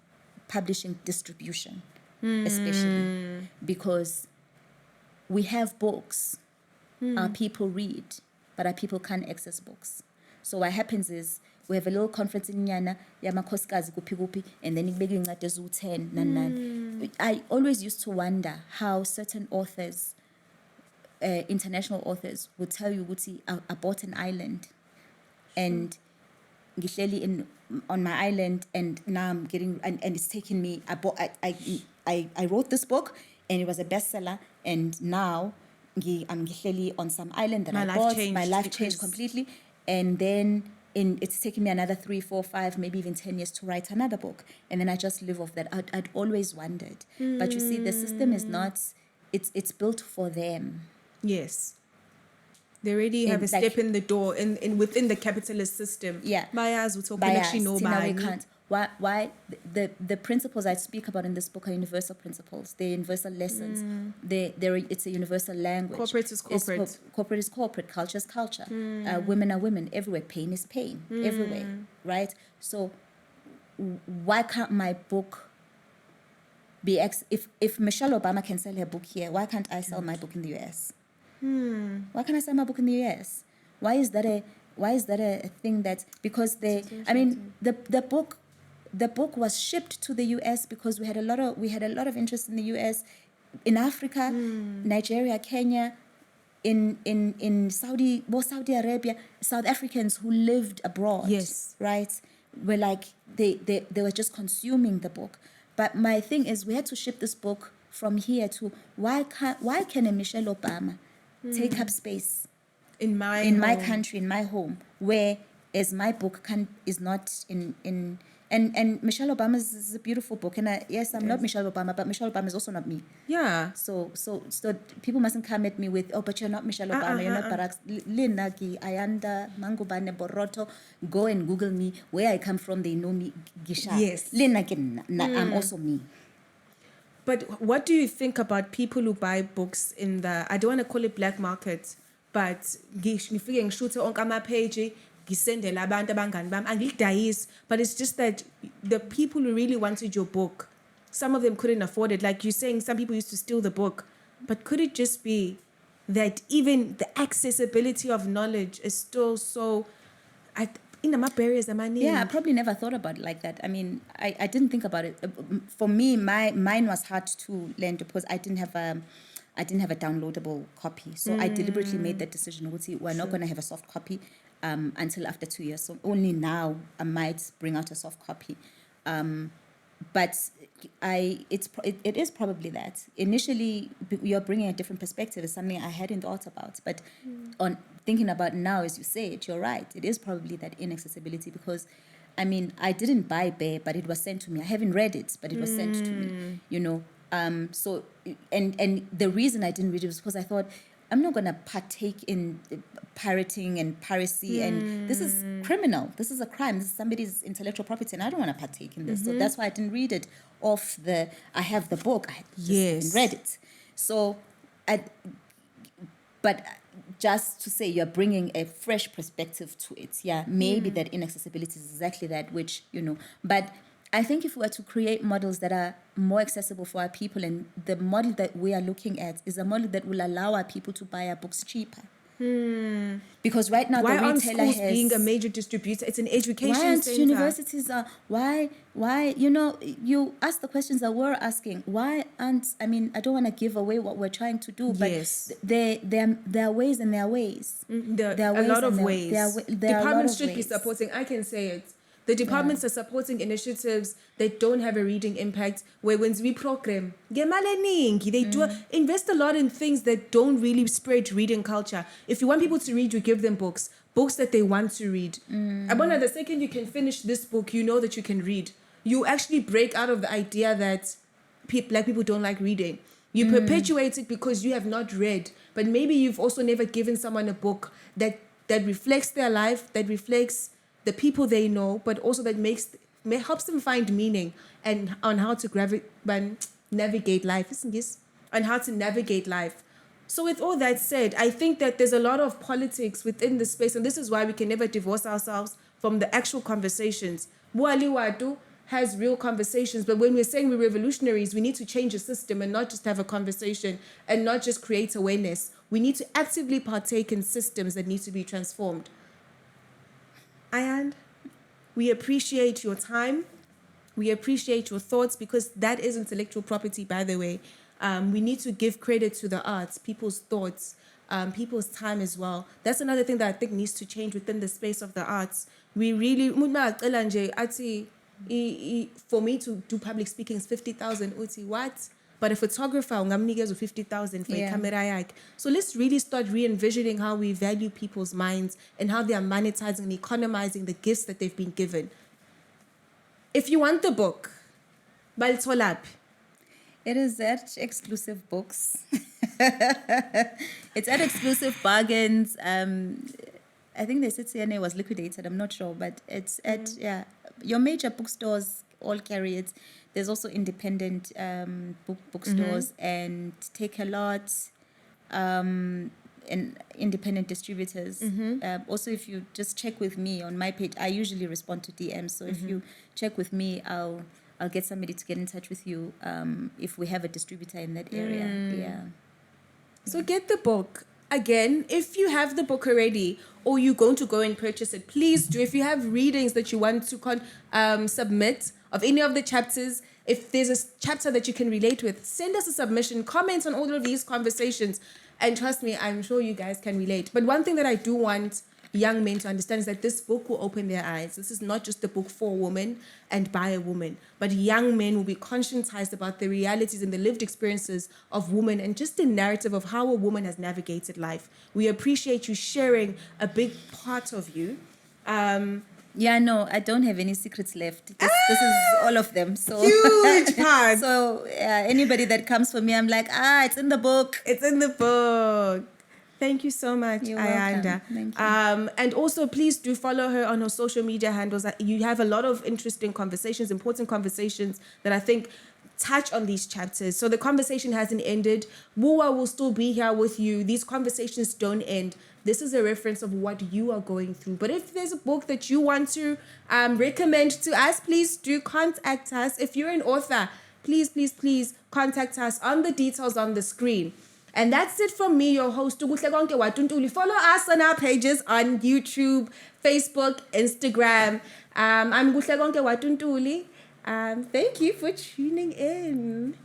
publishing distribution, especially because we have books. Our people read, but our people can't access books. So what happens is we have a little conference in Nyana, Yamakoskazi Gupi, and then you 10, I always used to wonder how certain authors, international authors, would tell you, I bought an island, and ngihleli on my island, and now I'm getting, and it's taking me. I wrote this book, and it was a bestseller, and now I'm ngihleli on some island that I bought. My life changed completely, and then it's taken me another 3, 4, 5, maybe even 10 years to write another book, and then I just live off that. I'd always wondered, but you see, the system is not. It's built for them. Yes. They already have a step in the door in within the capitalist system. Yeah. Bias, we can't. Why the principles I speak about in this book are universal principles. They're universal lessons. It's a universal language. Corporate is corporate. Corporate is corporate. Culture is culture. Women are women. Everywhere. Pain is pain. Everywhere. Right? So why can't my book be if Michelle Obama can sell her book here, why can't I sell my book in the US? Why can't I sell my book in the US? Why is that a thing that, because the book was shipped to the US because we had a lot of interest in the US, in Africa, Nigeria, Kenya, in Saudi Arabia, South Africans who lived abroad. Yes. Right? Were like they were just consuming the book. But my thing is, we had to ship this book from here to why can a Michelle Obama take up space in my country, in my home, whereas my book is not in and Michelle Obama's is a beautiful book, and I'm not Michelle Obama, but Michelle Obama is also not me. Yeah. So people mustn't come at me with, oh, but you're not Michelle Obama, you're not Barack. Linagi, Ayanda Borotho, go and Google me. Where I come from, they know me. Gisha. Yes. I'm also me. But what do you think about people who buy books in the, I don't want to call it black market, but ngifike ngishuthe onke ama-page ngisendela abantu abangani bami angilidayisi, but it's just that the people who really wanted your book, some of them couldn't afford it. Like you're saying, some people used to steal the book, but could it just be that even the accessibility of knowledge is still so barriers are maningi? Yeah, I probably never thought about it like that. I mean, I didn't think about it. For me, mine was hard to learn because I didn't have I didn't have a downloadable copy. So I deliberately made that decision. We're not going to have a soft copy until after 2 years. So only now I might bring out a soft copy. But it is probably that. Initially, you're bringing a different perspective. It's something I hadn't thought about. But on thinking about now, as you say it, you're right. It is probably that inaccessibility because, I mean, I didn't buy Bear, but it was sent to me. I haven't read it, but it was sent to me, you know. So, and the reason I didn't read it was because I thought, I'm not going to partake in pirating and piracy, and this is criminal. This is a crime. This is somebody's intellectual property, and I don't want to partake in this. So that's why I didn't read it I have the book. I just haven't read it. So, but just to say you're bringing a fresh perspective to it. Yeah, maybe that inaccessibility is exactly that, which, you know, but I think if we were to create models that are more accessible for our people, and the model that we are looking at is a model that will allow our people to buy our books cheaper. Because right now why the retailer aren't schools has... being a major distributor? It's an education Why aren't center. universities... Why, you know, you ask the questions that we're asking. Why aren't... I mean, I don't want to give away what we're trying to do, but there are ways and there are ways. There are a lot of ways. Departments should be supporting. I can say it. The departments are supporting initiatives that don't have a reading impact, where when we program, they do invest a lot in things that don't really spread reading culture. If you want people to read, you give them books that they want to read. Abona, the second you can finish this book, you know that you can read. You actually break out of the idea that black people don't like reading. You perpetuate it because you have not read, but maybe you've also never given someone a book that reflects their life, that reflects the people they know, but also that helps them find meaning and on how to navigate life. On how to navigate life. So with all that said, I think that there's a lot of politics within the space, and this is why we can never divorce ourselves from the actual conversations. Buali Watu has real conversations, but when we're saying we're revolutionaries, we need to change the system and not just have a conversation and not just create awareness. We need to actively partake in systems that need to be transformed. Ayanda, we appreciate your time. We appreciate your thoughts, because that is intellectual property, by the way. We need to give credit to the arts, people's thoughts, people's time as well. That's another thing that I think needs to change within the space of the arts. We really, for me to do public speaking is 50,000. What? But a photographer, ungamnikeza 50,000 for a camera. So let's really start re-envisioning how we value people's minds and how they are monetizing and economizing the gifts that they've been given. If you want the book, Baltolap. It is at Exclusive Books. It's at Exclusive Bargains. I think the CCNA was liquidated. I'm not sure, but it's at your major bookstores all carry it. There's also independent bookstores and Take a Lot and independent distributors. Also, if you just check with me on my page, I usually respond to DMs. So if you check with me, I'll get somebody to get in touch with you if we have a distributor in that area. So get the book. Again, if you have the book already or you're going to go and purchase it, please do. If you have readings that you want to submit of any of the chapters, if there's a chapter that you can relate with, send us a submission, comment on all of these conversations, and trust me, I'm sure you guys can relate. But one thing that I do want young men to understand is that this book will open their eyes. This is not just a book for a woman and by a woman, but young men will be conscientized about the realities and the lived experiences of women and just the narrative of how a woman has navigated life. We appreciate you sharing a big part of you. No, I don't have any secrets left. This is all of them. So huge part. So anybody that comes for me, I'm like, it's in the book. It's in the book. Thank you so much, You're Ayanda. welcome. Thank you. And also, please do follow her on her social media handles. You have a lot of interesting conversations, important conversations that I think touch on these chapters. So the conversation hasn't ended. Buwa will still be here with you. These conversations don't end. This is a reference of what you are going through. But if there's a book that you want to recommend to us, please do contact us. If you're an author, please contact us on the details on the screen. And that's it from me, your host, Nkuhlekonke Watu, ntuli. Follow us on our pages on YouTube, Facebook, Instagram. I'm Nkuhlekonke Watu, ntuli. Thank you for tuning in.